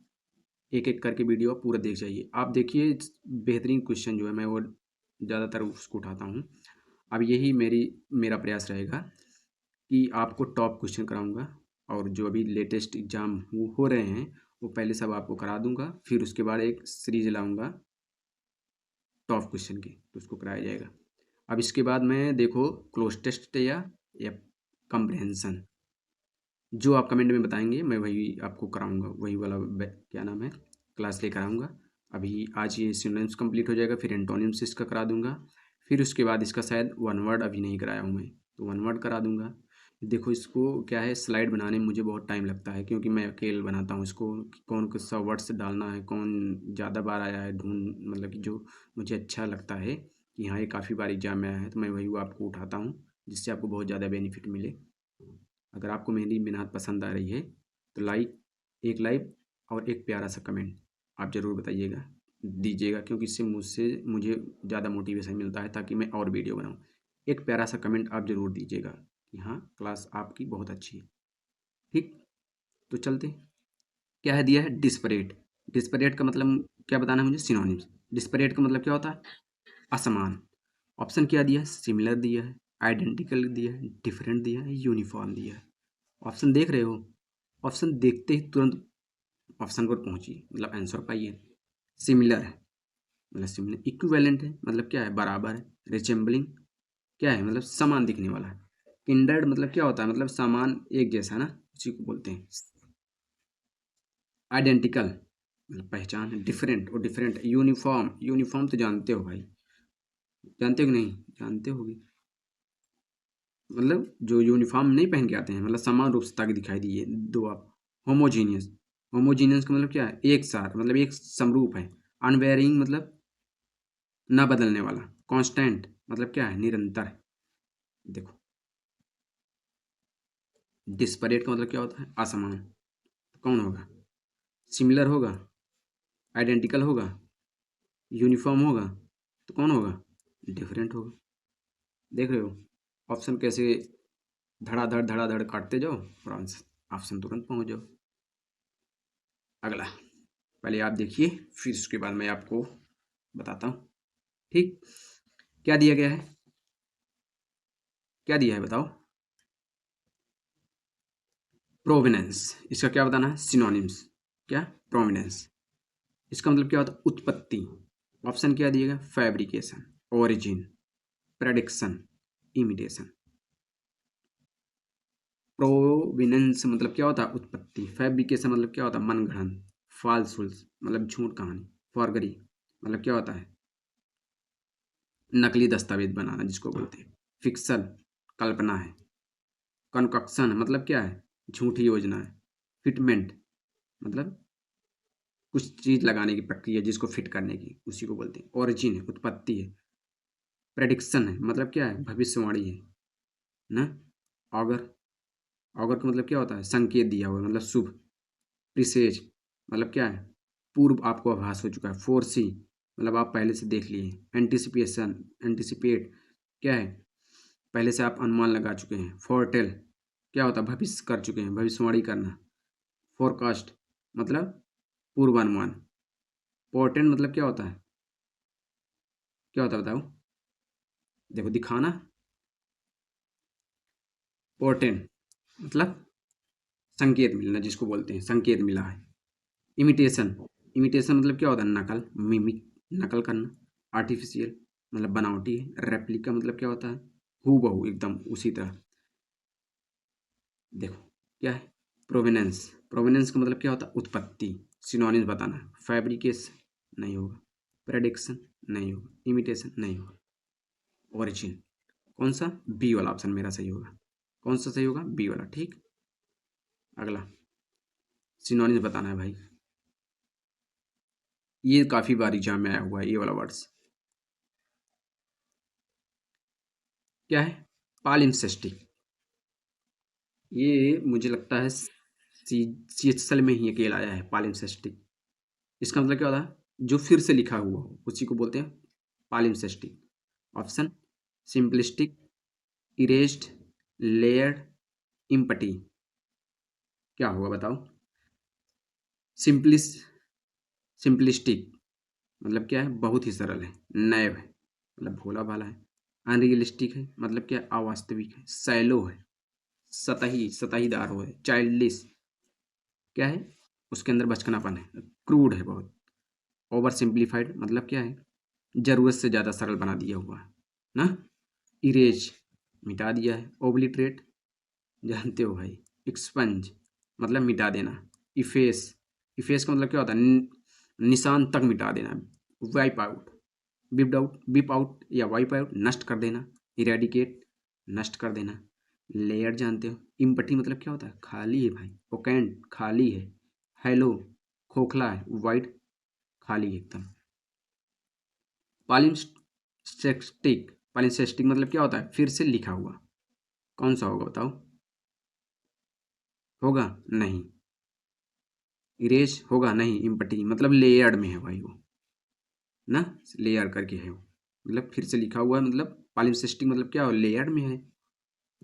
एक एक करके वीडियो आप पूरा देख जाइए। आप देखिए बेहतरीन क्वेश्चन जो है मैं वो ज़्यादातर उसको उठाता हूँ। अब यही मेरा प्रयास रहेगा कि आपको टॉप क्वेश्चन कराऊंगा। और जो अभी लेटेस्ट एग्जाम हो रहे हैं वो पहले सब आपको करा दूंगा, फिर उसके बाद एक सीरीज लाऊंगा टॉप क्वेश्चन की, तो उसको कराया जाएगा। अब इसके बाद मैं देखो क्लोज टेस्ट या कम्प्रहेंसन, जो आप कमेंट में बताएंगे मैं वही आपको कराऊंगा, वही वाला क्या नाम है, क्लास लेकर आऊँगा। अभी आज ये सिनोनिम्स कंप्लीट हो जाएगा, फिर एंटोनिम्स इसका करा दूंगा। फिर उसके बाद इसका शायद वन वर्ड अभी नहीं कराया हूँ मैं, तो वन वर्ड करा दूंगा। देखो इसको क्या है, स्लाइड बनाने में मुझे बहुत टाइम लगता है क्योंकि मैं अकेले बनाता हूँ इसको, कि कौन सा वर्ड्स डालना है, कौन ज़्यादा बार आया है, ढूंढ मतलब कि जो मुझे अच्छा लगता है कि हाँ ये काफ़ी बार एग्जाम में आया है, तो मैं वही वो आपको उठाता हूँ जिससे आपको बहुत ज़्यादा बेनिफिट मिले। अगर आपको मेरी मेहनत पसंद आ रही है तो लाइक और एक प्यारा सा कमेंट आप ज़रूर बताइएगा, दीजिएगा, क्योंकि इससे मुझे ज़्यादा मोटिवेशन मिलता है ताकि मैं और वीडियो बनाऊँ। एक प्यारा सा कमेंट आप ज़रूर दीजिएगा कि हाँ क्लास आपकी बहुत अच्छी है। ठीक, तो चलते। क्या है दिया है? डिस्परेट। डिस्परेट का मतलब क्या बताना है मुझे? सिनोनिम्स। डिस्परेट का मतलब क्या होता है? असमान। ऑप्शन क्या दिया है? सिमिलर दिया है, आइडेंटिकल दिया है, डिफरेंट दिया है, यूनिफॉर्म दिया है। ऑप्शन देख रहे हो? ऑप्शन देखते ही तुरंत ऑप्शन पर पहुंचिए, मतलब आंसर पाइए। सिमिलर है मतलब सिमिलर, इक्विवेलेंट है मतलब क्या है, बराबर है। रिचेम्बलिंग क्या है, मतलब समान दिखने वाला है। किंडर्ड मतलब क्या होता है, मतलब समान, एक जैसा ना, उसी को बोलते हैं। आइडेंटिकल मतलब पहचान। डिफरेंट और डिफरेंट। यूनिफॉर्म, यूनिफॉर्म तो जानते हो भाई, जानते हो कि नहीं, जानते होगे, मतलब जो यूनिफॉर्म नहीं पहन के आते हैं, मतलब समान रूप से ताकि दिखाई दिए दो आप। होमोजीनियस, होमोजीनियस का मतलब क्या है, एक साथ, मतलब एक समरूप है। अनवेरिंग मतलब न बदलने वाला। कांस्टेंट मतलब क्या है, निरंतर। देखो, डिस्परेट का मतलब क्या होता है, असमान। कौन होगा, सिमिलर होगा, आइडेंटिकल होगा, यूनिफॉर्म होगा, तो कौन होगा, डिफरेंट होगा। देख रहे हो ऑप्शन कैसे धड़ाधड़ काटते जाओ और ऑप्शन तुरंत पहुंच जाओ। अगला, पहले आप देखिए, फिर उसके बाद मैं आपको बताता हूँ। ठीक, क्या दिया गया है, क्या दिया है बताओ। प्रोवेनेंस, इसका क्या बताना है, सिनोनिम्स। क्या, प्रोवेनेंस, इसका मतलब क्या होता है, उत्पत्ति। ऑप्शन क्या दिएगा, fabrication, origin, prediction, imitation. Provenance मतलब क्या होता है, उत्पत्ति। फैब्रिकेशन मतलब क्या होता है, मनगढ़ंत, फाल्सूल्स मतलब झूठ कहानी, फॉर्गरी मतलब क्या होता है, नकली दस्तावेज बनाना जिसको बोलते हैं। फिक्शन कल्पना है। कॉन्कॉक्शन मतलब क्या है, झूठी योजना है। फिटमेंट मतलब कुछ चीज लगाने की प्रक्रिया जिसको फिट करने की, उसी को बोलते हैं। ओरिजिन है, उत्पत्ति है। प्रेडिक्शन है मतलब क्या है, भविष्यवाणी है ना। ऑगर, ऑगर का मतलब क्या होता है, संकेत दिया हुआ मतलब शुभ। प्रिसेज मतलब क्या है, पूर्व आपको आभास हो चुका है। फोरसी मतलब आप पहले से देख लिए। एंटिसिपेशन, एंटिसिपेट क्या है, पहले से आप अनुमान लगा चुके हैं। फोरटेल क्या होता है, भविष्य कर चुके हैं, भविष्यवाणी करना। फोरकास्ट मतलब पूर्वानुमान। पोर्टेंट मतलब क्या होता है, क्या होता है बताओ, देखो दिखाना। पोर्टेंट मतलब संकेत मिलना, जिसको बोलते हैं संकेत मिला है। इमिटेशन, इमिटेशन मतलब क्या होता है, नकल, मिमिक, नकल करना। आर्टिफिशियल मतलब बनावटी है। रेप्लिका मतलब क्या होता है, हूबहू एकदम उसी तरह। देखो क्या है, प्रोवेनेंस, प्रोवेनेंस का मतलब क्या होता है, उत्पत्ति। सिनोनिम्स बताना है। फैब्रिकेशन नहीं होगा, प्रेडिक्शन नहीं होगा, इमिटेशन नहीं होगा। ओरिजिन, कौन सा, बी वाला ऑप्शन मेरा सही होगा। कौन सा सही होगा, बी वाला। ठीक, अगला सिनोनिम्स बताना है भाई। ये काफी बार एग्जाम में आया हुआ है ये वाला वर्ड्स। क्या है, पालिम्सेस्टिक। ये मुझे लगता है सीएचएल में ही अकेला आया है, पालिम्सेस्टिक। इसका मतलब क्या होता है, जो फिर से लिखा हुआ हो उसी को बोलते हैं palimpsestic. Option, simplistic, erased, layered, empty. क्या होगा बताओ। सिंपलिस सिंपलिस्टिक मतलब क्या है, बहुत ही सरल है। नैव है मतलब भोला भाला है। अनरियलिस्टिक है मतलब क्या, अवास्तविक है। सैलो है, सतही सतहीदार हो है। चाइल्डिश क्या है, उसके अंदर बचपनापन है। क्रूड है बहुत। ओवर सिंप्लीफाइड मतलब क्या है, जरूरत से ज़्यादा सरल बना दिया हुआ है ना। इरेज मिटा दिया है। ओब्लिटरेट जानते हो भाई। एक्सपंज मतलब मिटा देना। इफेस, इफेस का मतलब क्या होता है, निशान तक मिटा देना। वाइप आउट, विप आउट या वाइप आउट नष्ट कर देना। इरेडिकेट नष्ट कर देना। लेयर जानते हो। इम्पटी मतलब क्या होता है, खाली है भाई। ओकेंट खाली है। हेलो खोखला है। वाइट खाली है एकदम। पालिम्सेस्टिक, पालिम्सेस्टिक मतलब क्या होता है, फिर से लिखा हुआ। कौन सा होगा बताओ, होगा नहीं। इरेज होगा नहीं। इम्पटी मतलब लेयर्ड में है भाई वो ना, लेयर करके है वो, मतलब फिर से लिखा हुआ है। मतलब पालिम्सेस्टिक मतलब क्या हो, लेयर्ड में है।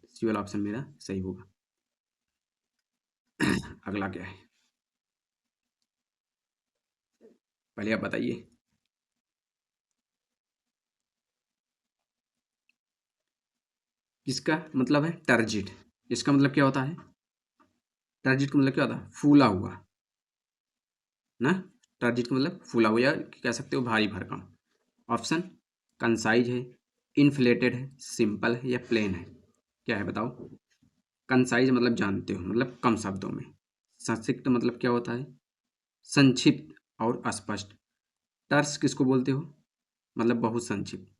सी वाला ऑप्शन मेरा सही होगा। अगला क्या है, पहले आप बताइए। किसका मतलब है, टर्जिट। इसका मतलब क्या होता है, टर्जिट का मतलब क्या होता है, फूला हुआ। ना। टर्जिट का मतलब फूला हुआ या कह सकते हो भारी भरकम। ऑप्शन कंसाइज है, इन्फ्लेटेड है, सिंपल है या प्लेन है। क्या है बताओ। कंसाइज मतलब जानते हो, मतलब कम शब्दों में। संक्षिप्त मतलब क्या होता है, संक्षिप्त और स्पष्ट। टर्स किसको बोलते हो, मतलब बहुत संक्षिप्त।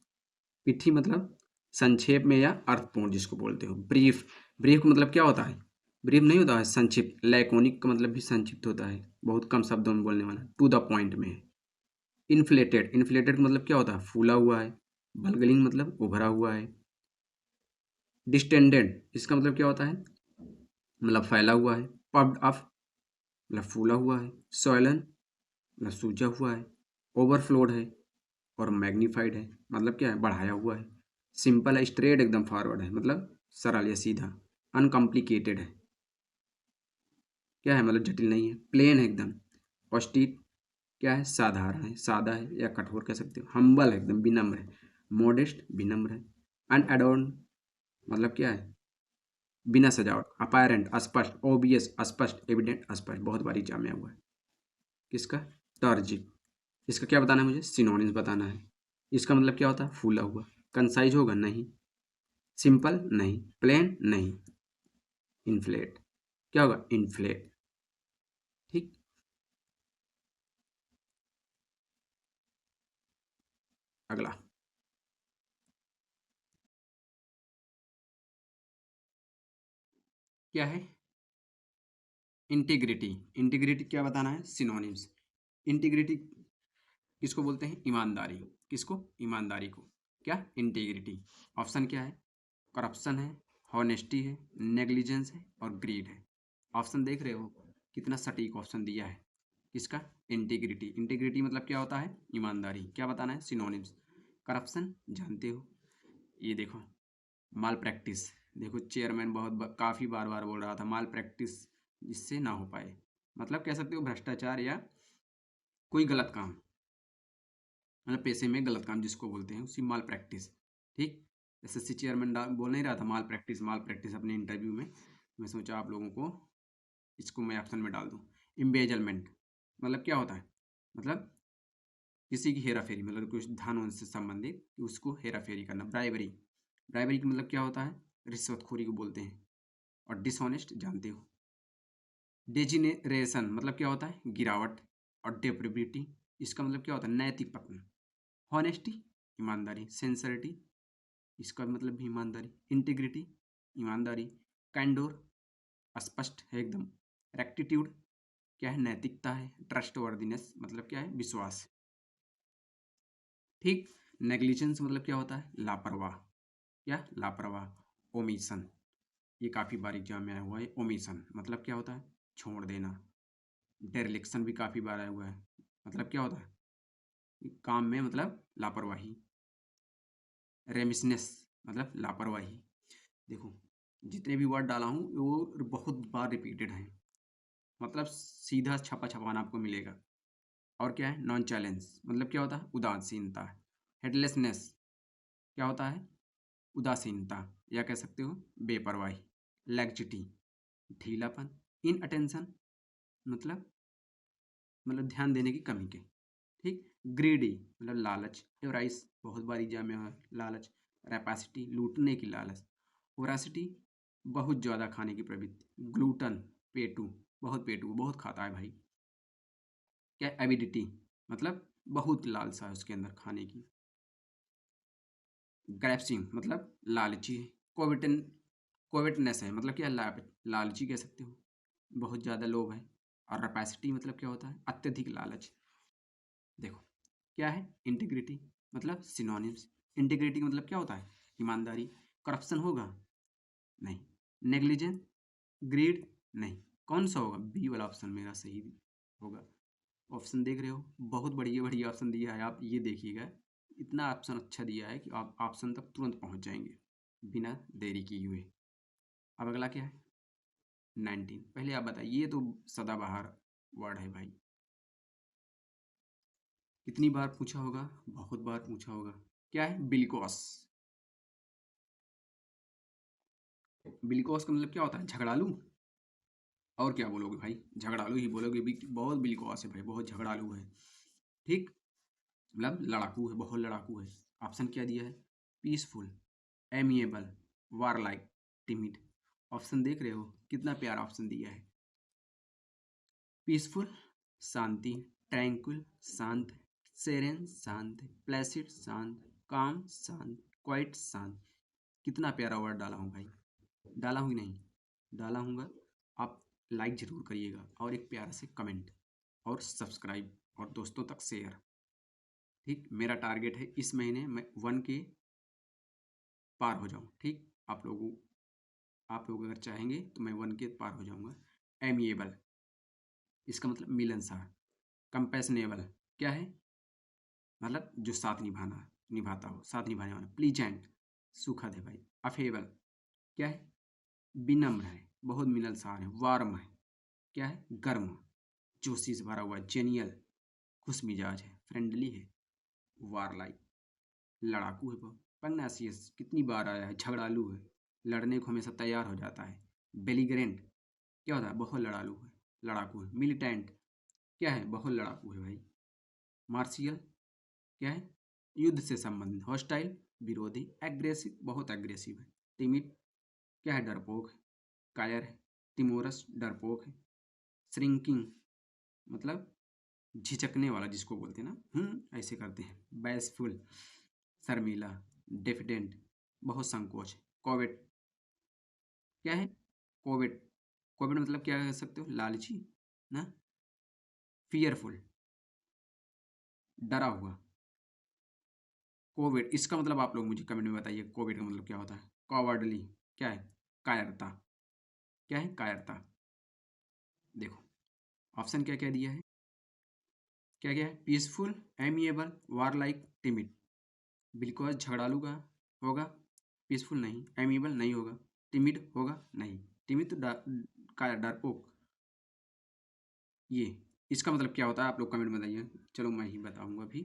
पिट्ठी मतलब संक्षेप में या अर्थपूर्ण जिसको बोलते हो। ब्रीफ, ब्रीफ का मतलब क्या होता है, ब्रीफ नहीं होता है संक्षिप्त। लैकोनिक का मतलब भी संक्षिप्त होता है, बहुत कम शब्दों में बोलने वाला, टू द पॉइंट में है। इन्फ्लेटेड, इन्फ्लेटेड का मतलब क्या होता है, फूला हुआ है। बल्गलिंग मतलब उभरा हुआ है। डिस्टेंडेड इसका मतलब क्या होता है, मतलब फैला हुआ है। पफ्ड अप मतलब फूला हुआ है। सोयलन मतलब सूजा हुआ है। ओवरफ्लोड है। और मैग्नीफाइड है मतलब क्या है, बढ़ाया हुआ है। सिंपल है, स्ट्रेट एकदम फॉरवर्ड है, मतलब सरल या सीधा। अनकॉम्प्लिकेटेड है, क्या है मतलब जटिल नहीं है। प्लेन है एकदम। ऑस्टिक क्या है, साधारण है, सादा है या कठोर कह सकते हो। हम्बल है एकदम विनम्र है। मॉडेस्ट विनम्र है। अनएडोर्न मतलब क्या है, बिना सजावट। अपैरेंट अस्पष्ट, ओबियस अस्पष्ट, एविडेंट अस्पष्ट, बहुत बारी जामा हुआ है। किसका, टर्जिक। इसका क्या बताना है मुझे, सिनोनिम्स बताना है। इसका मतलब क्या होता है, फूला हुआ। कंसाइज होगा नहीं, सिंपल नहीं, प्लेन नहीं, इन्फ्लेट। क्या होगा, इन्फ्लेट। ठीक। अगला क्या है, इंटीग्रिटी। इंटीग्रिटी क्या बताना है, सिनोनिम्स। इंटीग्रिटी किसको बोलते हैं, ईमानदारी। किसको, ईमानदारी को। क्या, इंटीग्रिटी। ऑप्शन क्या है, करप्शन है, हॉनेस्टी है, नेग्लिजेंस है और ग्रीड है। ऑप्शन देख रहे हो कितना सटीक ऑप्शन दिया है। किसका, इंटीग्रिटी। इंटीग्रिटी मतलब क्या होता है, ईमानदारी। क्या बताना है, सिनोनिम्स। करप्शन जानते हो, ये देखो। माल प्रैक्टिस, देखो चेयरमैन काफ़ी बार बार बोल रहा था माल प्रैक्टिस जिससे ना हो पाए, मतलब कह सकते हो भ्रष्टाचार या कोई गलत काम, मतलब पैसे में गलत काम जिसको बोलते हैं उसी माल प्रैक्टिस। ठीक। एसएससी चेयरमैन बोल नहीं रहा था माल प्रैक्टिस अपने इंटरव्यू में। मैं सोचा आप लोगों को इसको मैं ऑप्शन में डाल दूँ। इम्बेजलमेंट मतलब क्या होता है, मतलब किसी की हेरा फेरी, मतलब कुछ धन उनसे संबंधित कि उसको हेरा फेरी करना। ब्राइबरी, ब्राइबरी का मतलब क्या होता है, रिश्वतखोरी को बोलते हैं। और डिसऑनेस्ट जानते हो। डेजिनेरेशन मतलब क्या होता है, गिरावट। और डेप्रिबिलिटी इसका मतलब क्या होता है, नैतिक पतन। हॉनेस्टी ईमानदारी, सिंसेरिटी इसका मतलब भी ईमानदारी। इंटीग्रिटी ईमानदारी। कैंडोर स्पष्ट है एकदम। रेक्टिट्यूड क्या है, नैतिकता है। ट्रस्ट वर्दिनेस मतलब क्या है, विश्वास। ठीक। नेग्लिजेंस मतलब क्या होता है, लापरवाह। क्या, लापरवाह। ओमिशन, ये काफ़ी बार एग्जाम में आया हुआ है। ओमिशन मतलब क्या होता है, छोड़ देना। डेरिलिक्शन भी काफ़ी बार आया हुआ है, मतलब क्या होता है, काम में मतलब लापरवाही। रेमिसनेस मतलब लापरवाही। देखो जितने भी वर्ड डाला हूँ वो बहुत बार रिपीटेड हैं, मतलब सीधा छपा छपाना आपको मिलेगा। और क्या है, नॉन चैलेंज मतलब क्या होता है, उदासीनता। हेडलेसनेस क्या होता है, उदासीनता या कह सकते हो बेपरवाही। लैक्सिटी ढीलापन। इन अटेंशन मतलब ध्यान देने की कमी के। ठीक। ग्रीडी मतलब लालच। एवराइस बहुत बार एग्जाम में है, लालच। रेपासिटी लूटने की लालच। वोरासिटी बहुत ज़्यादा खाने की प्रवृत्ति। ग्लूटन पेटू, बहुत पेटू बहुत खाता है भाई। क्या, एविडिटी मतलब बहुत लालसा है उसके अंदर खाने की। ग्रैप्सिंग मतलब लालची है। कोविटन कोविटनेस है मतलब क्या, लालची कह सकते हो, बहुत ज़्यादा लोभ है। और रेपासिटी मतलब क्या होता है, अत्यधिक लालच। देखो क्या है, इंटीग्रिटी मतलब सिनोनिम्स। इंटीग्रिटी का मतलब क्या होता है, ईमानदारी। करप्शन होगा नहीं। नेग्लिजेंस, ग्रीड नहीं। कौन सा होगा, बी वाला ऑप्शन मेरा सही होगा। ऑप्शन देख रहे हो, बहुत बढ़िया बढ़िया ऑप्शन दिया है, आप ये देखिएगा। इतना ऑप्शन अच्छा दिया है कि आप ऑप्शन तक तुरंत पहुंच जाएंगे बिना देरी किए हुए। अब अगला क्या है, 19। पहले आप बताइए, ये तो सदाबहार वर्ड है भाई, कितनी बार पूछा होगा, बहुत बार पूछा होगा। क्या है, बिलकॉस। बिलकॉस का मतलब क्या होता है, झगड़ालू। और क्या बोलोगे भाई, झगड़ालू ही बोलोगे भी, बहुत बिलकॉस है भाई, बहुत झगड़ालू है। ठीक, मतलब लड़ाकू है, बहुत लड़ाकू है। ऑप्शन क्या दिया है, पीसफुल, एमिएबल, वार लाइक, टिमिड। ऑप्शन देख रहे हो कितना प्यारा ऑप्शन दिया है। पीसफुल शांति, ट्रैंक्विल शांत, सेरेन शांत, प्लेसिड शांत, काम शांत, क्वाइट शांत। कितना प्यारा वर्ड डाला हूँ भाई, डाला हूँ कि नहीं, डाला हूँगा। आप लाइक जरूर करिएगा और एक प्यारा से कमेंट और सब्सक्राइब और दोस्तों तक शेयर। ठीक, मेरा टारगेट है इस महीने मैं 1K पार हो जाऊँ। ठीक, आप लोग अगर चाहेंगे तो मैं 1K पार हो जाऊँगा। एमिएबल, इसका मतलब मिलनसार। कंपैशनेबल क्या है, मतलब जो साथ निभाता हो, साथ निभाने वाला। प्लीजेंट सुखद है भाई। अफेबल क्या है, विनम्र है, बहुत मिलनसार है। वार्म है, क्या है, गर्म, जोशी से भरा हुआ। जेनियल खुश मिजाज है, फ्रेंडली है। वारलाइक लड़ाकू है बहुत। पगनासियस कितनी बार आया है, झगड़ालू है, लड़ने को हमेशा तैयार हो जाता है। बेलिग्रेंट क्या होता है, बहुत लड़ालू है, लड़ाकू है। मिलिटेंट क्या है, बहुत लड़ाकू है भाई। मार्शियल क्या है, युद्ध से संबंधित। हॉस्टाइल विरोधी। एग्रेसिव बहुत एग्रेसिव है। टिमिड क्या है, डरपोक है। कायर है। टिमोरस डरपोक है। श्रिंकिंग मतलब झिझकने वाला जिसको बोलते हैं ना, ऐसे करते हैं। बैसफुल शर्मीला। डिफिडेंट बहुत संकोच है। कोविड क्या है, कोविड, कोविड मतलब क्या कह सकते हो, लालची ना। फियरफुल डरा हुआ। कोविड इसका मतलब आप लोग मुझे कमेंट में बताइए, कोविड का मतलब क्या होता है। कॉवर्डली क्या है, कायरता, क्या है, कायरता। देखो ऑप्शन क्या क्या दिया है, क्या क्या है, पीसफुल, एमिएबल, वारलाइक, टिमिड। बिल्कुल झगड़ालू का होगा, पीसफुल नहीं, एमिएबल नहीं होगा, टिमिड होगा नहीं। टिमिड तो का डरपोक। ये इसका मतलब क्या होता है आप लोग कमेंट में बताइए, चलो मैं ही बताऊंगा अभी।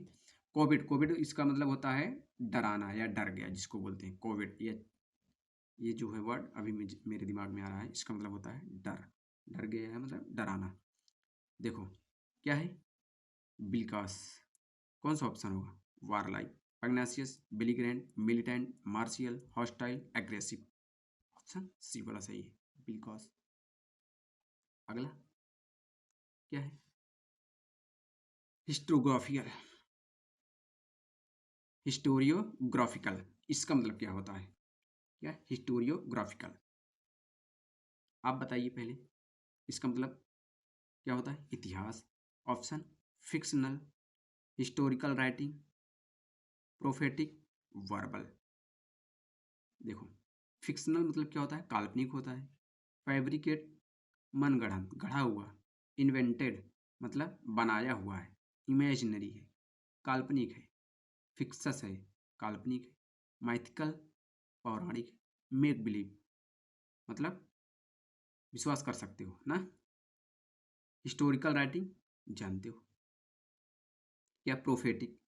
कोविड, कोविड इसका मतलब होता है डराना या डर गया जिसको बोलते हैं कोविड। ये जो है वर्ड अभी मेरे दिमाग में आ रहा है, इसका मतलब होता है डर, डर गया है मतलब डराना। देखो क्या है, बिलकास, कौन सा ऑप्शन होगा, warlike, pugnacious, belligerent, militant, martial, hostile, aggressive. Option C वाला सही है, बिलकास। अगला क्या है, हिस्टोग्राफियल, हिस्टोरियोग्राफिकल। इसका मतलब क्या होता है, क्या हिस्टोरियोग्राफिकल, आप बताइए पहले इसका मतलब क्या होता है। इतिहास। Option fictional, historical writing, prophetic, verbal. देखो फिक्शनल मतलब क्या होता है, काल्पनिक होता है। फैब्रिकेट मनगढ़ंत, गढ़ा हुआ। इन्वेंटेड मतलब बनाया हुआ है, इमेजिनरी है, काल्पनिक है। फिक्सस है, काल्पनिक है। माइथिकल पौराणिक है। मेक बिलीव मतलब विश्वास कर सकते हो ना। हिस्टोरिकल राइटिंग जानते हो क्या। प्रोफेटिक,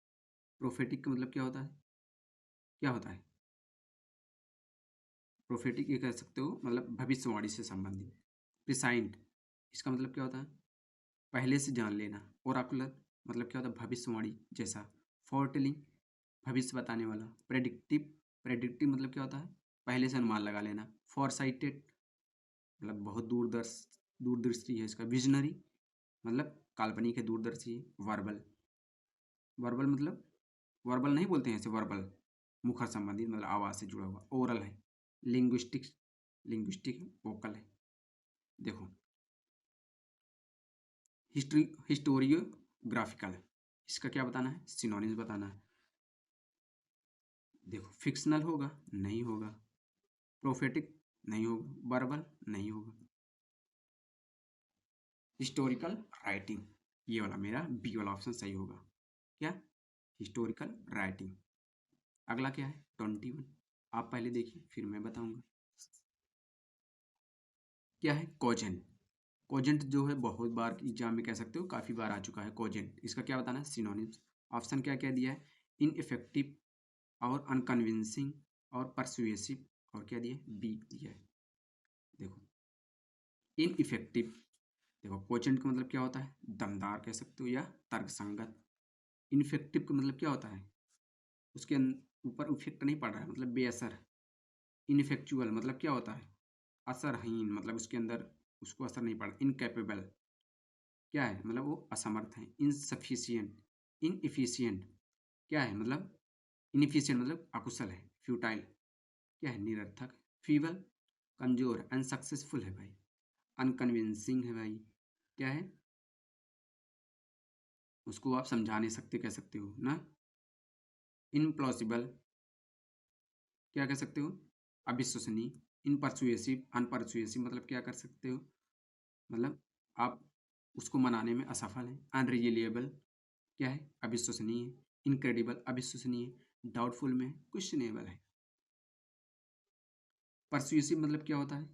प्रोफेटिक का मतलब क्या होता है, क्या होता है प्रोफेटिक, ये कह सकते हो मतलब भविष्यवाणी से संबंधित। प्रिसाइंट इसका मतलब क्या होता है, पहले से जान लेना। ओराकुलर मतलब क्या होता है, भविष्यवाणी जैसा। फोरटेलिंग भविष्य बताने वाला। प्रेडिक्टिव, प्रेडिक्टिव मतलब क्या होता है, पहले से अनुमान लगा लेना। फॉरसाइटेड मतलब बहुत दूरदृष्टि है इसका। विजनरी मतलब काल्पनिक है, दूरदर्शी है। वर्बल, वर्बल मतलब वर्बल नहीं बोलते हैं ऐसे, वर्बल मुखर संबंधित मतलब आवाज से जुड़ा हुआ। ओरल है। लिंग्विस्टिक्स, लिंग्विस्टिक वोकल है। देखो हिस्ट्री, हिस्टोरियोग्राफिकल, इसका क्या बताना है, सिनोनिम्स बताना है। देखो फिक्शनल होगा, नहीं होगा। प्रोफेटिक नहीं होगा। वर्बल नहीं होगा। हिस्टोरिकल राइटिंग, ये वाला मेरा बी वाला ऑप्शन सही होगा। क्या, हिस्टोरिकल राइटिंग। अगला क्या है, 21। आप पहले देखिए फिर मैं बताऊंगा। क्या है, कोजेंट। कोजेंट जो है बहुत बार एग्जाम में कह सकते हो, काफी बार आ चुका है कोजेंट। इसका क्या बताना है, सिनोनिम्स। ऑप्शन क्या क्या दिया है, इनइफेक्टिव और अनकन्विंसिंग और परसुएसिव, और क्या दिया है, बी दिया है। देखो इनइफेक्टिव, देखो कोचेंट का मतलब क्या होता है, दमदार कह सकते हो या तर्कसंगत। इनफेक्टिव का मतलब क्या होता है, उसके ऊपर इफेक्ट नहीं पड़ रहा है, मतलब बेअसर। इनफेक्चुअल मतलब क्या होता है, असरहीन, मतलब उसके अंदर उसको असर नहीं पड़ा। इनकैपेबल क्या है, मतलब वो असमर्थ है। इनसफिशियंट, इनइफिशियंट क्या है, मतलब इनइफिशियंट मतलब अकुशल है। फ्यूटाइल क्या है, निरर्थक। फीबल कमजोर, अनसक्सेसफुल है भाई। अनकन्विंसिंग है भाई, क्या है, उसको आप समझा नहीं सकते कह सकते हो ना। इनप्लॉसिबल क्या कह सकते हो, अविश्वसनीय। इनपरसुएसिव, अनपरसुएसिव मतलब क्या कर सकते हो, मतलब आप उसको मनाने में असफल हैं। अनरिलिएबल क्या है, अविश्वसनीय। इनक्रेडिबल अविश्वसनीय। डाउटफुल में क्वेश्चनेबल है। परसुएसिव मतलब क्या होता है,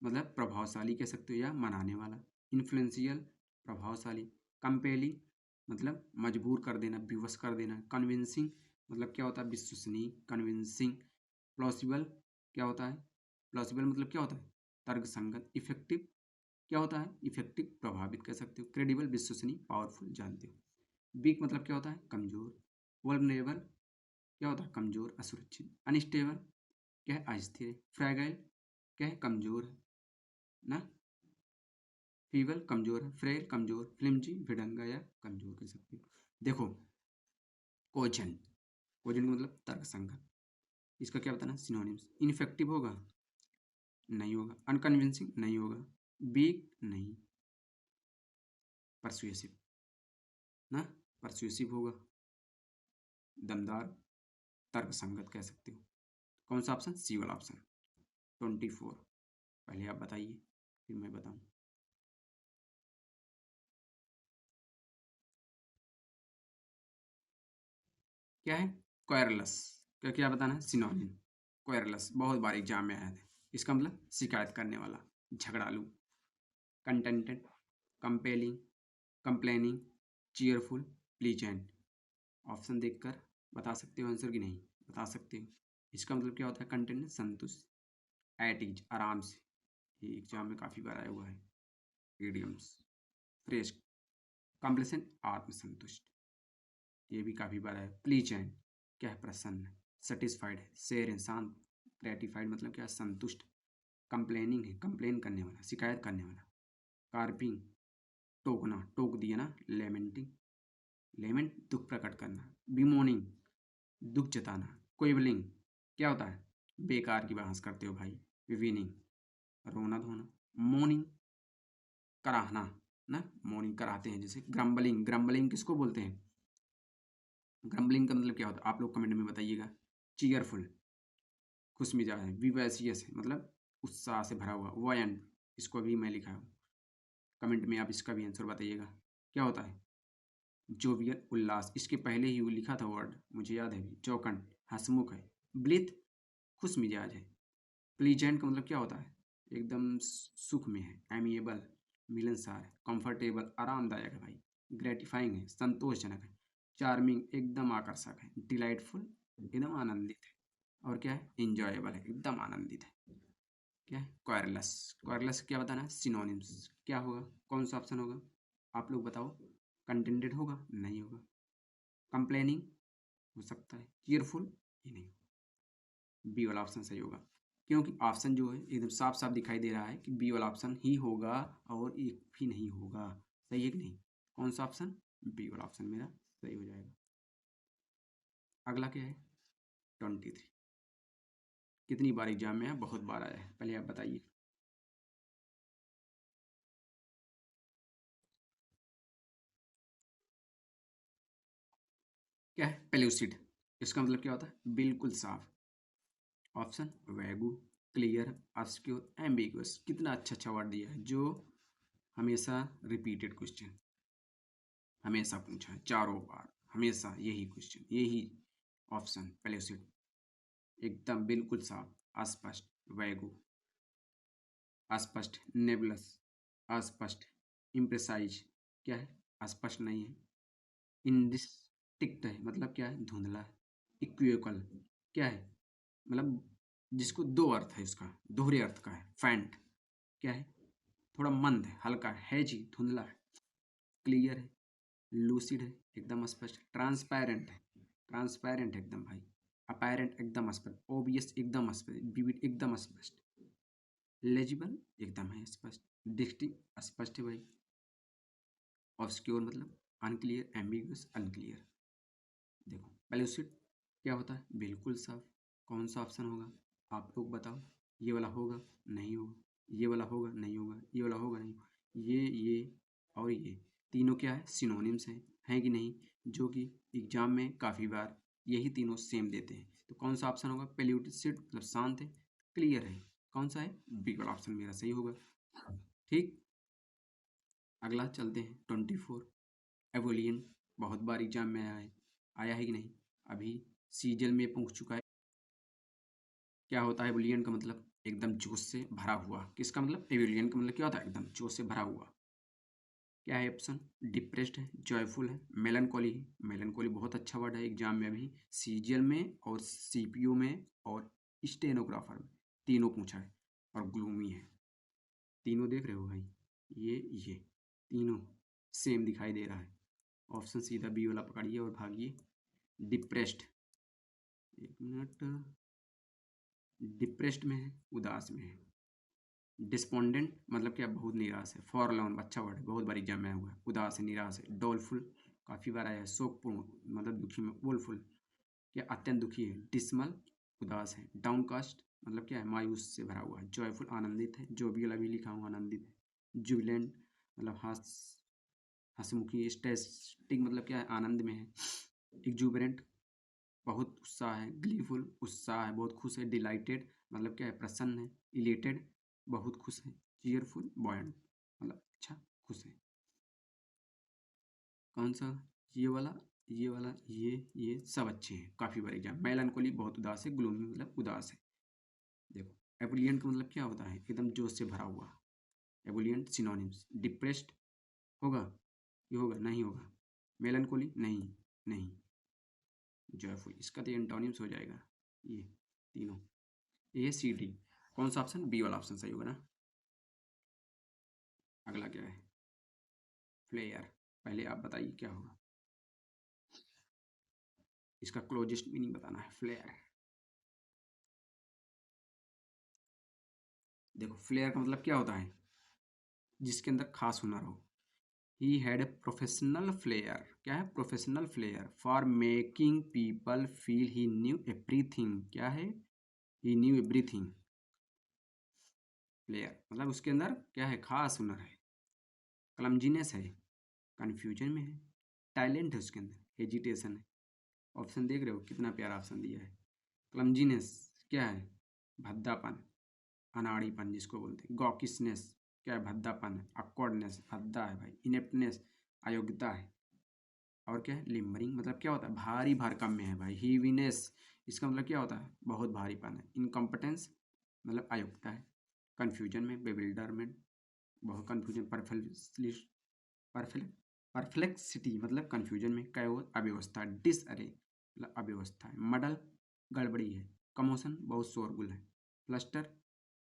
मतलब प्रभावशाली कह सकते हो या मनाने वाला। इन्फ्लुएंशियल प्रभावशाली। कंपेलिंग मतलब मजबूर कर देना, विवश कर देना। कन्विंसिंग मतलब क्या होता है, विश्वसनीय। कन्विंसिंग। प्लॉसिबल क्या होता है, प्लॉसिबल मतलब क्या होता है, तर्कसंगत। इफेक्टिव क्या होता है, इफेक्टिव प्रभावित कह सकते हो। क्रेडिबल विश्वसनीय, पावरफुल जानते हो। वीक मतलब क्या होता है, कमजोर। वल्नरेबल क्या होता है, कमजोर असुरक्षित। अनस्टेबल क्या है, अस्थिर। फ्रैगाइल क्या है, कमजोर है ना। फीबल कमजोर है। फ्रेल कमजोर। फ्लिमजी भिड़ंगा या कमजोर कह सकते हो। देखो कोजेंट, कोजेंट मतलब तर्कसंगत, इसका क्या बताना, सिनोनिम्स। इनफेक्टिव होगा, नहीं होगा। अनकन्विंसिंग नहीं होगा। वीक नहीं। परसुएसिव ना, परसुएसिव होगा। दमदार, तर्कसंगत कह सकते हो। कौन सा ऑप्शन, सी वाला ऑप्शन। 24, पहले आप बताइए फिर मैं बताऊं। क्या है, क्वेरलस क्या, क्या बताना है, सिनोनिम। क्वेरलस बहुत बार एग्जाम में आया था। इसका मतलब शिकायत करने वाला, झगड़ालू। Contented, compelling, complaining, cheerful, pleasant. Option देखकर बता सकते हो आंसर की नहीं, बता सकते हो। इसका मतलब क्या होता है, कंटेंट संतुष्ट, एट ईज आराम से। ये एग्जाम में काफ़ी बार आया हुआ है। इडियम्स, फ्रेश, कॉम्प्लेसेंट आत्मसंतुष्ट, ये भी काफ़ी बार है। प्लीजेंट क्या है, प्रसन्न। सेटिस्फाइड है, शेर है, शांत। ग्रेटिफाइड मतलब क्या है, संतुष्ट। कंप्लेनिंग है, कंप्लेन करने वाला, शिकायत करने वाला। कार्पिंग टोकना, टोक दिया ना। लेमेंटिंग, लेमेंट दुख प्रकट करना। बिमोनिंग दुख जताना। क्वेबलिंग क्या होता है, बेकार की बहस करते हो भाई। विविनिंग रोना धोना। मोर्निंग कराहना ना, मोर्निंग कराते हैं जैसे। ग्रम्बलिंग, ग्रम्बलिंग किसको बोलते हैं, ग्रम्बलिंग का मतलब क्या होता है आप लोग कमेंट में बताइएगा। चीयरफुल खुश मिजाज है। विवेसियस है मतलब उत्साह से भरा हुआ। वॉयंट इसको भी मैं लिखा हूँ, कमेंट में आप इसका भी आंसर बताइएगा क्या होता है। जोवियल उल्लास, इसके पहले ही वो लिखा था वर्ड, मुझे याद है भी। चौकन हंसमुख है। ब्लिथ खुश मिजाज है। प्लीजेंट का मतलब क्या होता है, एकदम सुख में है। एमिएबल मिलनसार है। कंफर्टेबल आरामदायक है भाई। ग्रेटिफाइंग है, संतोषजनक है। चार्मिंग एकदम आकर्षक है। डिलाइटफुल एकदम आनंदित है। और क्या है, इंजॉयबल है, एकदम आनंदित है। क्या है, क्वारलस, क्वारलस क्या बताना है, सिनोनिम्स क्या होगा, कौन सा ऑप्शन होगा, आप लोग बताओ। कंटेंटेड होगा, नहीं होगा। कंप्लेनिंग हो सकता है। चीयरफुल ये नहीं, बी वाला ऑप्शन सही होगा। क्योंकि ऑप्शन जो है एकदम साफ साफ दिखाई दे रहा है कि बी वाला ऑप्शन ही होगा और एक भी नहीं होगा। सही है कि नहीं, कौन सा ऑप्शन, बी वाला ऑप्शन मेरा सही हो जाएगा। अगला क्या है, 23, कितनी बार एग्जाम में है, बहुत बार आया है, पहले आप बताइए। क्या है, पेल्यूसिड, इसका मतलब क्या होता है, बिल्कुल साफ। Option vague, clear, obscure, ambiguous. कितना अच्छा अच्छा वर्ड दिया है, जो हमेशा रिपीटेड क्वेश्चन, हमेशा पूछा है, चारों बार हमेशा यही क्वेश्चन, यही ऑप्शन पेल्यूसिड। एकदम बिल्कुल साफ, अस्पष्ट। वैगू अस्पष्ट। नेबुलस अस्पष्ट। इम्प्रेसाइज क्या है, अस्पष्ट नहीं है। इनडिस्टिंक्ट है मतलब क्या है, धुंधला है। इक्विवोकल क्या है, मतलब जिसको दो अर्थ है, उसका दोहरे अर्थ का है। फैंट क्या है, थोड़ा मंद है, हल्का है जी, धुंधला है, क्लियर है, लूसिड है, एकदम स्पष्ट, ट्रांसपेरेंट है, ट्रांसपेरेंट एकदम भाई, अपैरेंट एकदम स्पष्ट, ओबियस एकदम स्पष्ट, विविड एकदम स्पष्ट, लेजिबल एकदम है स्पष्ट, डिस्टिंक्ट स्पष्ट है भाई, ऑब्सक्योर मतलब अनक्लियर, एम्बिगुअस, अनक्लियर। देखो पेल्यूसिड क्या होता है, बिल्कुल साफ। कौन सा ऑप्शन होगा, आप लोग बताओ, ये वाला होगा, नहीं होगा, ये वाला होगा, नहीं होगा, ये वाला होगा, नहीं होगा, ये और ये तीनों क्या है, सिनोनिम्स हैं कि नहीं, जो कि एग्जाम में काफ़ी बार यही तीनों सेम देते हैं। तो कौन सा ऑप्शन होगा, पेल्यूसिड मतलब शांत है, क्लियर है, कौन सा है, बी वाला ऑप्शन मेरा सही होगा। ठीक, अगला चलते हैं 24, एवोलियन, बहुत बार एग्जाम में आया है कि नहीं, अभी सीजल में पहुंच चुका है। क्या होता है एवोलियन का मतलब, एकदम जोश से भरा हुआ, किसका मतलब, एवोलियन का मतलब क्या होता है, एकदम जोश से भरा हुआ। क्या है ऑप्शन, डिप्रेस्ड है, जॉयफुल है, मेलनकोली है, मेलनकोली बहुत अच्छा वर्ड है, एग्जाम में अभी सीजीएल में और सीपीयू में और स्टेनोग्राफर में तीनों पूछा है, और ग्लूमी है, तीनों देख रहे हो भाई, ये तीनों सेम दिखाई दे रहा है, ऑप्शन सीधा बी वाला पकड़िए और भागिए। डिप्रेस्ड, एक मिनट, डिप्रेस्ड में है, उदास में है, डिस्पोंडेंट मतलब क्या, बहुत निराश है, फॉरलॉन अच्छा वर्ड है, बहुत बार एग्जाम में आया हुआ है, उदास है, निराश है, डोलफुल काफ़ी बार आया है, शोकपूर्ण मतलब दुखी में, वोलफुल क्या अत्यंत दुखी है, डिसमल उदास है, डाउनकास्ट मतलब क्या है, मायूस से भरा हुआ है, जॉयफुल आनंदित है, जो भी अभी लिखा हुआ आनंदित है, जुबिलेंट मतलब हंसमुखी, स्टेस्टिक मतलब क्या है, आनंद में है, एक्जुबरेंट बहुत उत्साह है, ग्लीफुल उत्साह है, बहुत खुश है, डिलाइटेड मतलब क्या है, प्रसन्न है, इलेटेड बहुत खुश है, चीयरफुल बॉयड मतलब अच्छा खुश है। कौन सा, ये वाला, ये वाला, ये सब अच्छे हैं, काफ़ी बार एग्जाम, मेलनकोली बहुत उदास है, ग्लूमी मतलब उदास है। देखो एबुलियंट का मतलब क्या होता है, एकदम जोश से भरा हुआ, एबुलियंट सिनोनिम्स, डिप्रेस्ड होगा, ये होगा, नहीं होगा, मेलनकोली नहीं, नहीं, जॉयफुल इसका तो एंटोनिम्स हो जाएगा, ये तीनों, ए सी डी, कौन सा ऑप्शन, बी वाला ऑप्शन सही होगा ना। अगला क्या है, फ्लेयर, पहले आप बताइए क्या होगा, इसका क्लोजेस्ट मीनिंग बताना है, फ्लेयर। देखो फ्लेयर का मतलब क्या होता है, जिसके अंदर खास हुनर हो, he had a professional flair, क्या है, professional flair for making people feel he knew everything, क्या है, ही न्यू एवरीथिंग, फ्लेयर मतलब उसके अंदर क्या है, खास हुनर है, क्लमजीनेस है, कन्फ्यूजन में है, टैलेंट है उसके अंदर, हेजिटेशन है, ऑप्शन देख रहे हो कितना प्यारा ऑप्शन दिया है, क्लमजीनेस क्या है, भद्दापन, अनाड़ीपन जिसको बोलते हैं, गॉकिसनेस क्या है, भद्दापन है, अक्वर्डनेस भद्दा है भाई, इनेप्टनेस अयोग्यता है, और क्या है, लिम्बरिंग मतलब क्या होता है, भारी भरकम में है भाई, हीवीनेस इसका मतलब क्या होता है, बहुत भारीपन है, इनकम्पिटेंस मतलब अयोग्यता है, कन्फ्यूजन में, बेविल्डरमेंट बहुत कन्फ्यूजन, परफ्लेक्सिटी मतलब कन्फ्यूजन में, कैओस अव्यवस्था, डिसअरे मतलब अव्यवस्था है, मडल गड़बड़ी है, कमोशन बहुत शोरगुल है, फ्लस्टर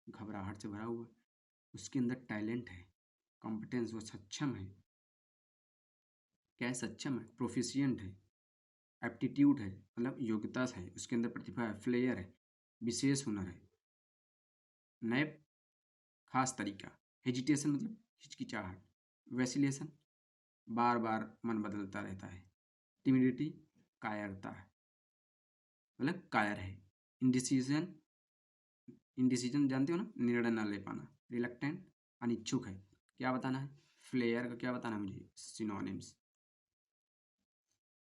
घबराहट से भरा हुआ है, उसके अंदर टैलेंट है, कॉम्पिटेंस वो सक्षम है, क्या है, सक्षम है, प्रोफिशिएंट है, एप्टीट्यूड है मतलब योग्यता है, उसके अंदर प्रतिभा है, फ्लेयर है, विशेष हुनर है, नए खास तरीका, हेजिटेशन मतलब हिचकिचाहट, वैसिलेशन बार बार मन बदलता रहता है, टिमिडिटी कायरता है मतलब कायर है, इंडिसीजन, इंडिसीजन जानते हो ना, निर्णय न ले पाना, रिलक्टेंट अनिच्छुक है, क्या बताना है, फ्लेयर का क्या बताना है मुझे, सिनोनिम्स,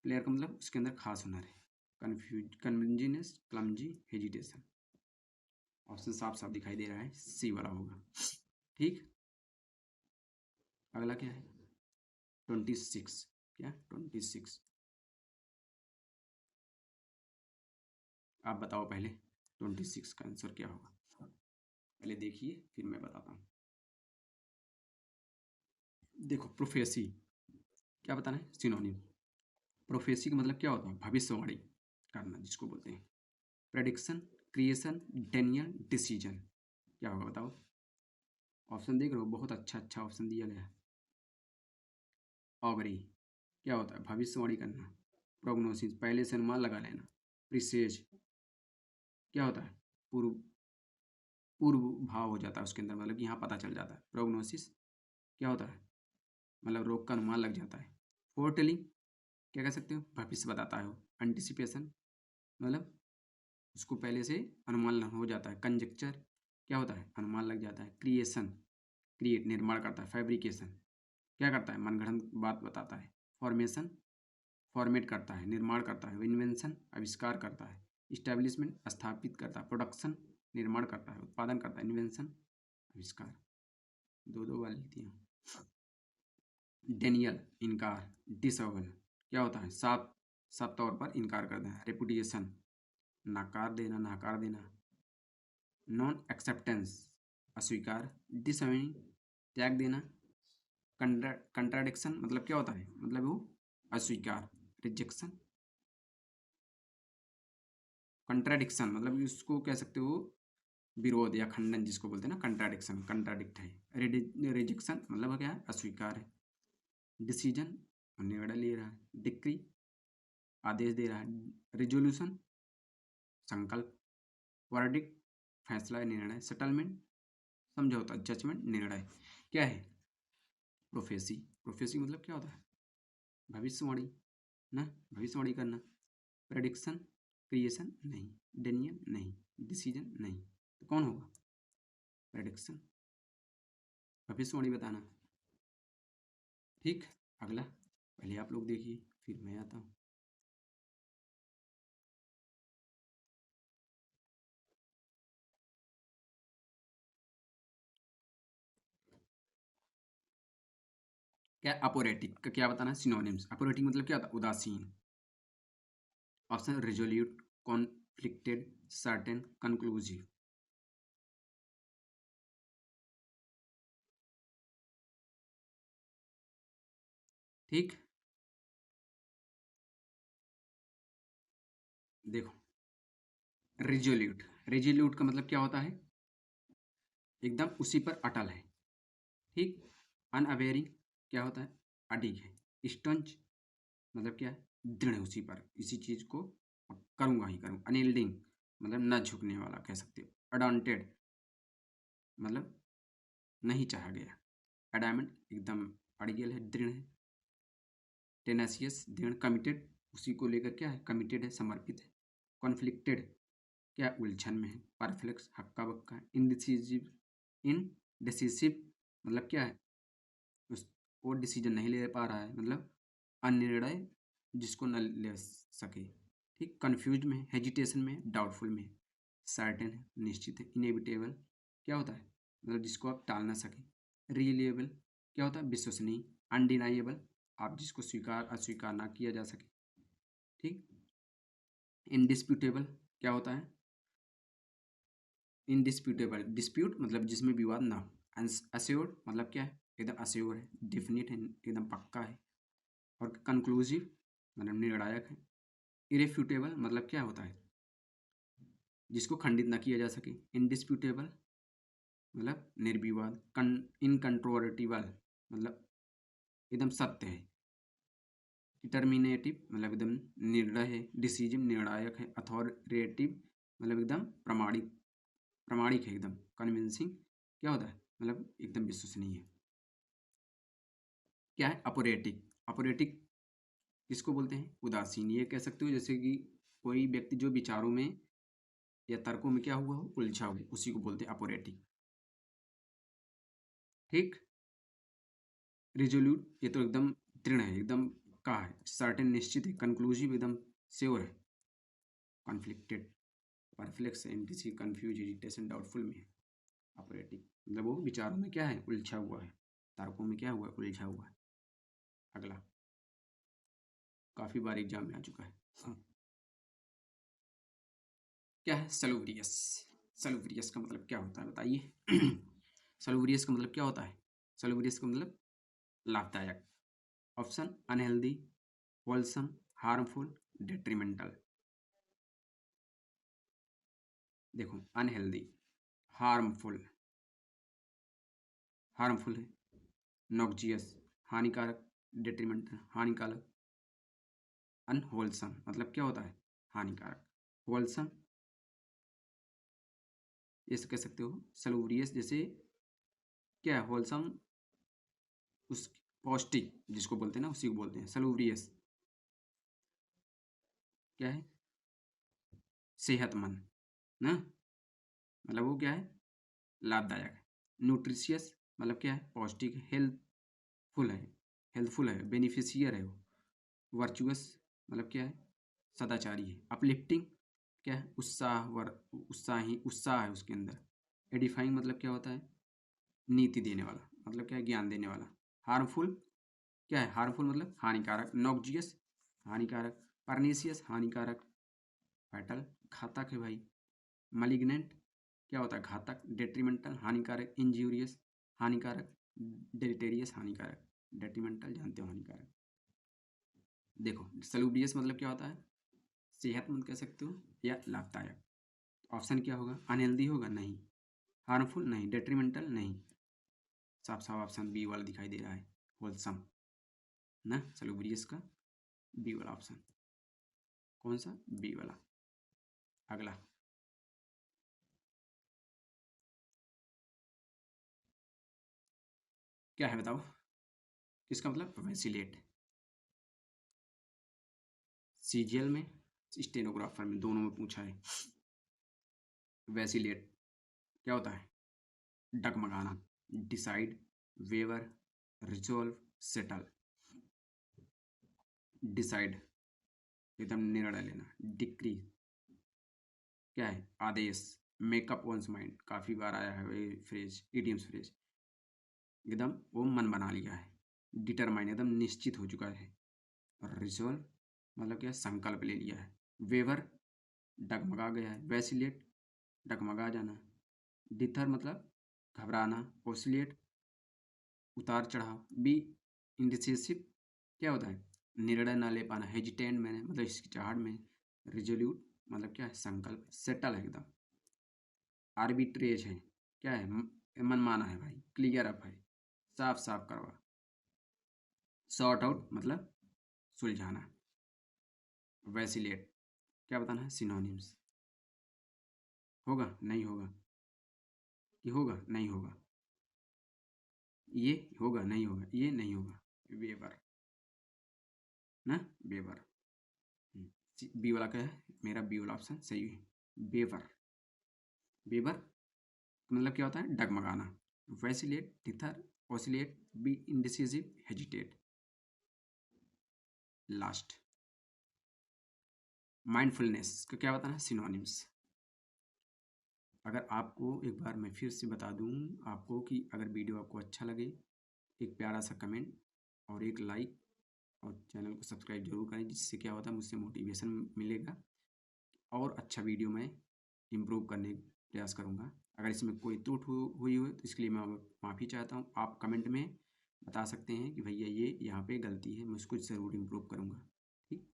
फ्लेयर का मतलब उसके अंदर खास हुनर है, कन्फ्यूज, कन्विंजिनेस, क्लमजी, हेजिटेशन, ऑप्शन साफ साफ दिखाई दे रहा है, सी वाला होगा। ठीक, अगला क्या है, 26, क्या 26, आप बताओ पहले 26 का आंसर क्या होगा, पहले देखिए फिर मैं बताता हूँ। देखो प्रोफेसी क्या बताना है, सिनोनिम, प्रोफेसी का मतलब क्या होता है, भविष्यवाणी करना जिसको बोलते हैं, प्रेडिक्शन, क्रिएशन, डेनियल, डिसीजन, क्या होगा बताओ, ऑप्शन देख रहे हो, बहुत अच्छा अच्छा ऑप्शन दिया गया है। ऑगरी क्या होता है? भविष्यवाणी करना। प्रोग्नोसिस पहले से अनुमान लगा लेना। प्रिसेज क्या होता है? पूर्व पूर्व भाव हो जाता है उसके अंदर, मतलब कि यहाँ पता चल जाता है। प्रोग्नोसिस क्या होता है? मतलब रोग का अनुमान लग जाता है। फोरटेलिंग क्या कह सकते हो? भविष्य बताता है वो। एंटिसिपेशन मतलब उसको पहले से अनुमान हो जाता है। कंजेक्चर क्या होता है? अनुमान लग जाता है। क्रिएशन क्रिएट निर्माण करता है। फैब्रिकेशन क्या करता है? मनगढ़ंत बात बताता है। फॉर्मेशन फॉर्मेट करता है, निर्माण करता है। इन्वेंशन आविष्कार करता है। इस्टेब्लिशमेंट स्थापित करता है। प्रोडक्शन निर्माण करता है, उत्पादन करता है। इन्वेंशन आविष्कार। दो दो वाली लिखती हूँ। डेनियल इनकार। डिसअवल क्या होता है? साफ साफ तौर पर इनकार कर देना। रेपुटिएशन नकार देना, नकार देना। नॉन एक्सेप्टेंस अस्वीकार। डिसअवेनिंग त्याग देना। कंट्राडिक्शन मतलब क्या होता है? मतलब वो अस्वीकार। रिजेक्शन कंट्राडिक्शन मतलब उसको कह सकते हो विरोध या खंडन, जिसको बोलते हैं ना कंट्राडिक्शन, कंट्राडिक्ट है। रिजेक्शन मतलब क्या है? अस्वीकार है। डिसीजन निर्णय ले रहा है। डिक्री आदेश दे रहा है। रिजोल्यूशन संकल्प। वर्डिक्ट फैसला निर्णय। सेटलमेंट समझौता। जजमेंट निर्णय। क्या है? प्रोफेसी प्रोफेसी मतलब क्या होता है? भविष्यवाणी ना, भविष्यवाणी करना। प्रेडिक्शन क्रिएशन नहीं। डेनियल नहीं। डिसीजन नहीं। तो कौन होगा? प्रेडिक्शन भविष्यवाणी बताना। ठीक, अगला पहले आप लोग देखिए फिर मैं आता हूँ। क्या अपोरेटिक का क्या बताना? सिनोनिम्स। अपोरेटिक मतलब क्या होता है? उदासीन। Option resolute, conflicted, certain, conclusive. ठीक, देखो रिजोल्यूट, रिजोल्यूट का मतलब क्या होता है? एकदम उसी पर अटल है। ठीक, अनअवेयरिंग क्या होता है? अडिग है। स्टंच मतलब क्या है? दृढ़ उसी पर, इसी चीज को करूंगा ही करूंगा। अनयील्डिंग मतलब न झुकने वाला कह सकते हो। अडॉन्टेड मतलब नहीं चाहा गया। अडामेंट एकदम अड़ियल है, दृढ़ है। टेनासियस दृढ़। कमिटेड उसी को लेकर क्या है? कमिटेड है, समर्पित है। कॉन्फ्लिक्टेड क्या? उलझन में है। परफ्लेक्स हक्का बक्का है। इनडिसिजिव इनडिसिसिव मतलब क्या है? उस वो डिसीजन नहीं ले पा रहा है, मतलब अनिर्णय जिसको न ले सके। ठीक, कंफ्यूज में, हेजिटेशन में, डाउटफुल में। सर्टेन है, निश्चित है। इनेविटेबल क्या होता है? मतलब जिसको आप टाल ना सके। रियलेबल क्या होता है? विश्वसनीय। अनडिनाइएबल आप जिसको स्वीकार अस्वीकार ना किया जा सके। ठीक, इनडिस्प्यूटेबल क्या होता है? इनडिस्प्यूटेबल डिस्प्यूट मतलब जिसमें विवाद ना हो। अश्योर्ड मतलब क्या है? एकदम अश्योर है, डेफिनिट है, एकदम पक्का है। और कंक्लूसिव मतलब निर्णायक है। इरेफ्यूटेबल मतलब क्या होता है? जिसको खंडित ना किया जा सके। इनडिस्प्यूटेबल मतलब निर्विवाद। इनकंट्रोवर्टिबल मतलब एकदम सत्य है। डिटर्मिनेटिव मतलब एकदम निर्णय है। डिसीजन निर्णायक है। अथॉरिटेटिव मतलब एकदम प्रमाणिक प्रमाणिक है एकदम। कन्विंसिंग क्या होता है? मतलब एकदम विश्वसनीय है। क्या है? अपोरेटिक अपोरेटिक किसको बोलते हैं? उदासीन। ये कह सकते हो जैसे कि कोई व्यक्ति जो विचारों में या तर्कों में क्या हुआ हो? उलझा हो, उसी को बोलते हैं अपोरेटिक। ठीक, रिजोल्यूट ये तो एकदम दृढ़ है, एकदम का है। सर्टेन निश्चित है। कंक्लूसिव एकदम श्योर है। कॉन्फ्लिक्टेड परफ्लेक्स एंटिसी कंफ्यूज इरिटेशन डाउटफुल में है। अपोरेटिक मतलब वो विचारों में क्या है? उलझा हुआ है। तर्कों में क्या हुआ है? उलझा हुआ है। अगला काफी बार एग्जाम में आ चुका है। क्या है? सलूब्रियस। सलूब्रियस का मतलब क्या होता है बताइए? सलूब्रियस का मतलब क्या होता है? सलूब्रियस का मतलब लाभदायक। Option unhealthy, wholesome, harmful, detrimental. देखो अनहेल्दी, हार्मफुल, हार्मफुल है। नॉक्जियस हानिकारक, डेट्रीमेंटल हानिकारक, अनहोलसम मतलब क्या होता है हानिकारक, होलसम ऐसे कह सकते हो। सलूब्रियस जैसे क्या है होलसम, उस पौष्टिक जिसको बोलते हैं ना उसी को बोलते हैं सलूब्रियस। क्या है सेहतमंद ना, मतलब वो क्या है लाभदायक है। न्यूट्रिशियस मतलब क्या है पौष्टिक, हेल्थफुल है, हेल्थफुल है, बेनिफिशियर है वो। वर्चुअस मतलब क्या है सदाचारी है। अपलिफ्टिंग क्या है उत्साही, उत्साह है उसके अंदर। एडिफाइंग मतलब क्या होता है नीति देने वाला, मतलब क्या है ज्ञान देने वाला। हार्मफुल क्या है हार्मफुल मतलब हानिकारक। नॉक्जियस हानिकारक। परनीसियस हानिकारक। फैटल घातक है भाई। मलिग्नेंट क्या होता है घातक। डेट्रीमेंटल हानिकारक। इंजूरियस हानिकारक। डेलेटेरियस हानिकारक। डेट्रीमेंटल जानते हो हानिकारक। देखो सलूबियस मतलब क्या होता है सेहतमंद कह सकते हो या लाभदायक। ऑप्शन क्या होगा अनहेल्दी होगा नहीं, हार्मफुल नहीं, डेट्रीमेंटल नहीं। साफ साफ ऑप्शन बी वाला दिखाई दे रहा है होलसम ना सलूब्रियस का बी वाला ऑप्शन। कौन सा बी वाला। अगला क्या है बताओ, किसका मतलब वैसिलेट। सीजीएल में स्टेनोग्राफर में दोनों में पूछा है। वैसिलेट क्या होता है डगमगाना। Decide, waver, resolve, settle. Decide एकदम निर्णय लेना। डिक्री क्या है आदेश। मेकअप वंस माइंड काफी बार आया है ये फ्रेज, इडियम्स फ्रेज। एकदम वो मन बना लिया है। डिटरमाइन एकदम निश्चित हो चुका है। रिजॉल्व मतलब क्या संकल्प ले लिया है। वेवर डगमगा गया है। वैसिलेट डगमगा जाना। डिथर मतलब घबराना। ओसिलेट उतार चढ़ाव। बी इंडिसिसिव क्या होता है निर्णय ना ले पाना। हेजिटेंट मैंने मतलब हिचकिचाहट में। रिजोल्यूट मतलब क्या है संकल्प। सेटल है एकदम। आर्बिट्रेज है क्या है मनमाना है भाई। क्लियर अप है साफ साफ करवा। सॉर्ट आउट मतलब सुलझाना। वैसिलेट क्या बताना है सिनोनिम्स। होगा नहीं होगा, कि होगा नहीं होगा, ये होगा नहीं होगा, ये नहीं होगा। वेबर ना वेबर। बी वाला क्या है मेरा बी वाला ऑप्शन सही है। वेबर। वेबर मतलब क्या होता है डगमगाना। Vacillate dither oscillate be indecisive hesitate. Last mindfulness का क्या बताना सिनोनिम्स। अगर आपको एक बार मैं फिर से बता दूं आपको कि अगर वीडियो आपको अच्छा लगे एक प्यारा सा कमेंट और एक लाइक और चैनल को सब्सक्राइब जरूर करें, जिससे क्या होता है मुझसे मोटिवेशन मिलेगा और अच्छा वीडियो मैं इम्प्रूव करने का प्रयास करूँगा। अगर इसमें कोई त्रुटि हुई हो तो इसके लिए मैं माफ़ी चाहता हूँ। आप कमेंट में बता सकते हैं कि भैया ये यहाँ पे गलती है, मैं उसको ज़रूर इम्प्रूव करूँगा। ठीक।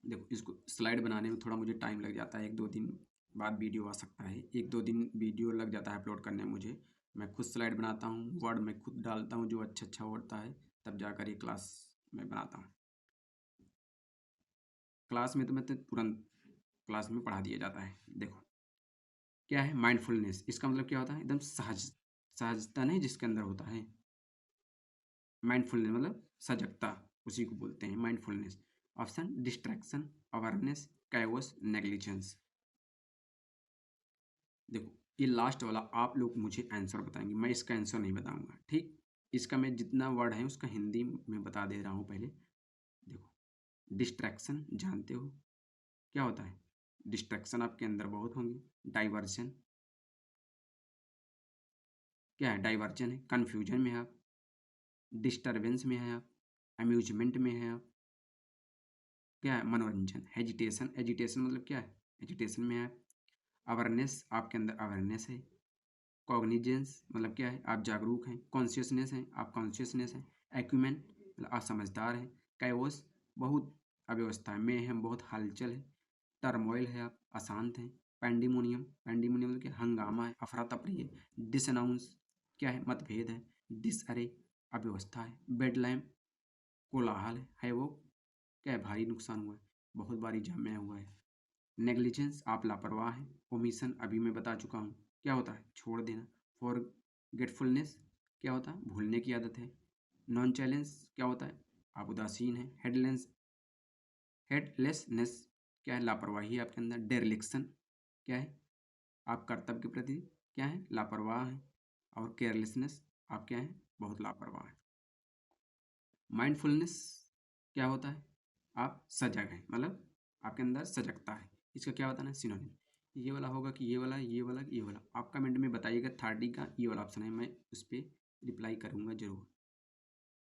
देखो इसको स्लाइड बनाने में थोड़ा मुझे टाइम लग जाता है, 1-2 दिन बाद वीडियो आ सकता है। 1-2 दिन वीडियो लग जाता है अपलोड करने में मुझे। मैं खुद स्लाइड बनाता हूँ, वर्ड मैं खुद डालता हूँ जो अच्छा अच्छा होता है, तब जाकर ये क्लास में बनाता हूँ। क्लास में तो मैं तो तुरंत क्लास में पढ़ा दिया जाता है। देखो क्या है माइंडफुलनेस, इसका मतलब क्या होता है एकदम सहजता नहीं जिसके अंदर होता है। माइंडफुलनेस मतलब सजगता, उसी को बोलते हैं mindfulness. Option distraction, awareness, chaos, negligence. देखो ये लास्ट वाला आप लोग मुझे आंसर बताएंगे, मैं इसका आंसर नहीं बताऊंगा। ठीक। इसका मैं जितना वर्ड है उसका हिंदी में बता दे रहा हूँ पहले। देखो डिस्ट्रैक्शन जानते हो क्या होता है, डिस्ट्रैक्शन आपके अंदर बहुत होंगे। डाइवर्जन क्या है डाइवर्जन है कन्फ्यूजन में है आप। डिस्टरबेंस में है आप। अम्यूजमेंट में है आप। क्या है मनोरंजन। हेजिटेशन, एजिटेशन मतलब क्या है एजिटेशन में है आप। अवेयरनेस आपके अंदर अवेयरनेस है। कॉग्निजेंस मतलब क्या है आप जागरूक हैं। कॉन्शियसनेस है आप कॉन्शियसनेस है। एक्यूमेन मतलब आप समझदार हैं। कैओस बहुत अव्यवस्था है। में हम बहुत हलचल है। टर्मोइल है आप अशांत हैं। पैंडिमोनियम, पैंडिमोनियम मतलब क्या हंगामा है अफरा तफरी है। डिसअनाउंस क्या है? मतभेद है। डिसअरे अव्यवस्था है। बेडलैम कोलाहल है वो क्या है? भारी नुकसान हुआ है, बहुत भारी जमाया हुआ है। नेग्लिजेंस आप लापरवाह हैं। ओमिशन अभी मैं बता चुका हूँ, क्या होता है? छोड़ देना। फॉरगेटफुलनेस क्या होता है? भूलने की आदत है। नॉन चैलेंज क्या होता है? आप उदासीन हैं। हेडलेसनेस क्या है? लापरवाही है आपके अंदर। डेरिलिक्शन क्या है? आप कर्तव्य के प्रति क्या है? लापरवाह हैं। और केयरलेसनेस आप क्या है? बहुत लापरवाह हैं। माइंडफुलनेस क्या होता है? आप सजग हैं, मतलब आपके अंदर सजगता है। इसका क्या होता है ना? सिनोनिम। ये वाला होगा कि ये वाला, ये वाला, ये वाला। आप कमेंट में बताइएगा थर्ड डी का ये वाला ऑप्शन है, मैं उस पर रिप्लाई करूँगा जरूर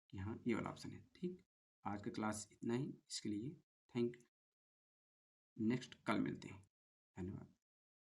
कि हाँ ये वाला ऑप्शन है। ठीक, आज का क्लास इतना ही, इसके लिए थैंक। नेक्स्ट कल मिलते हैं। धन्यवाद।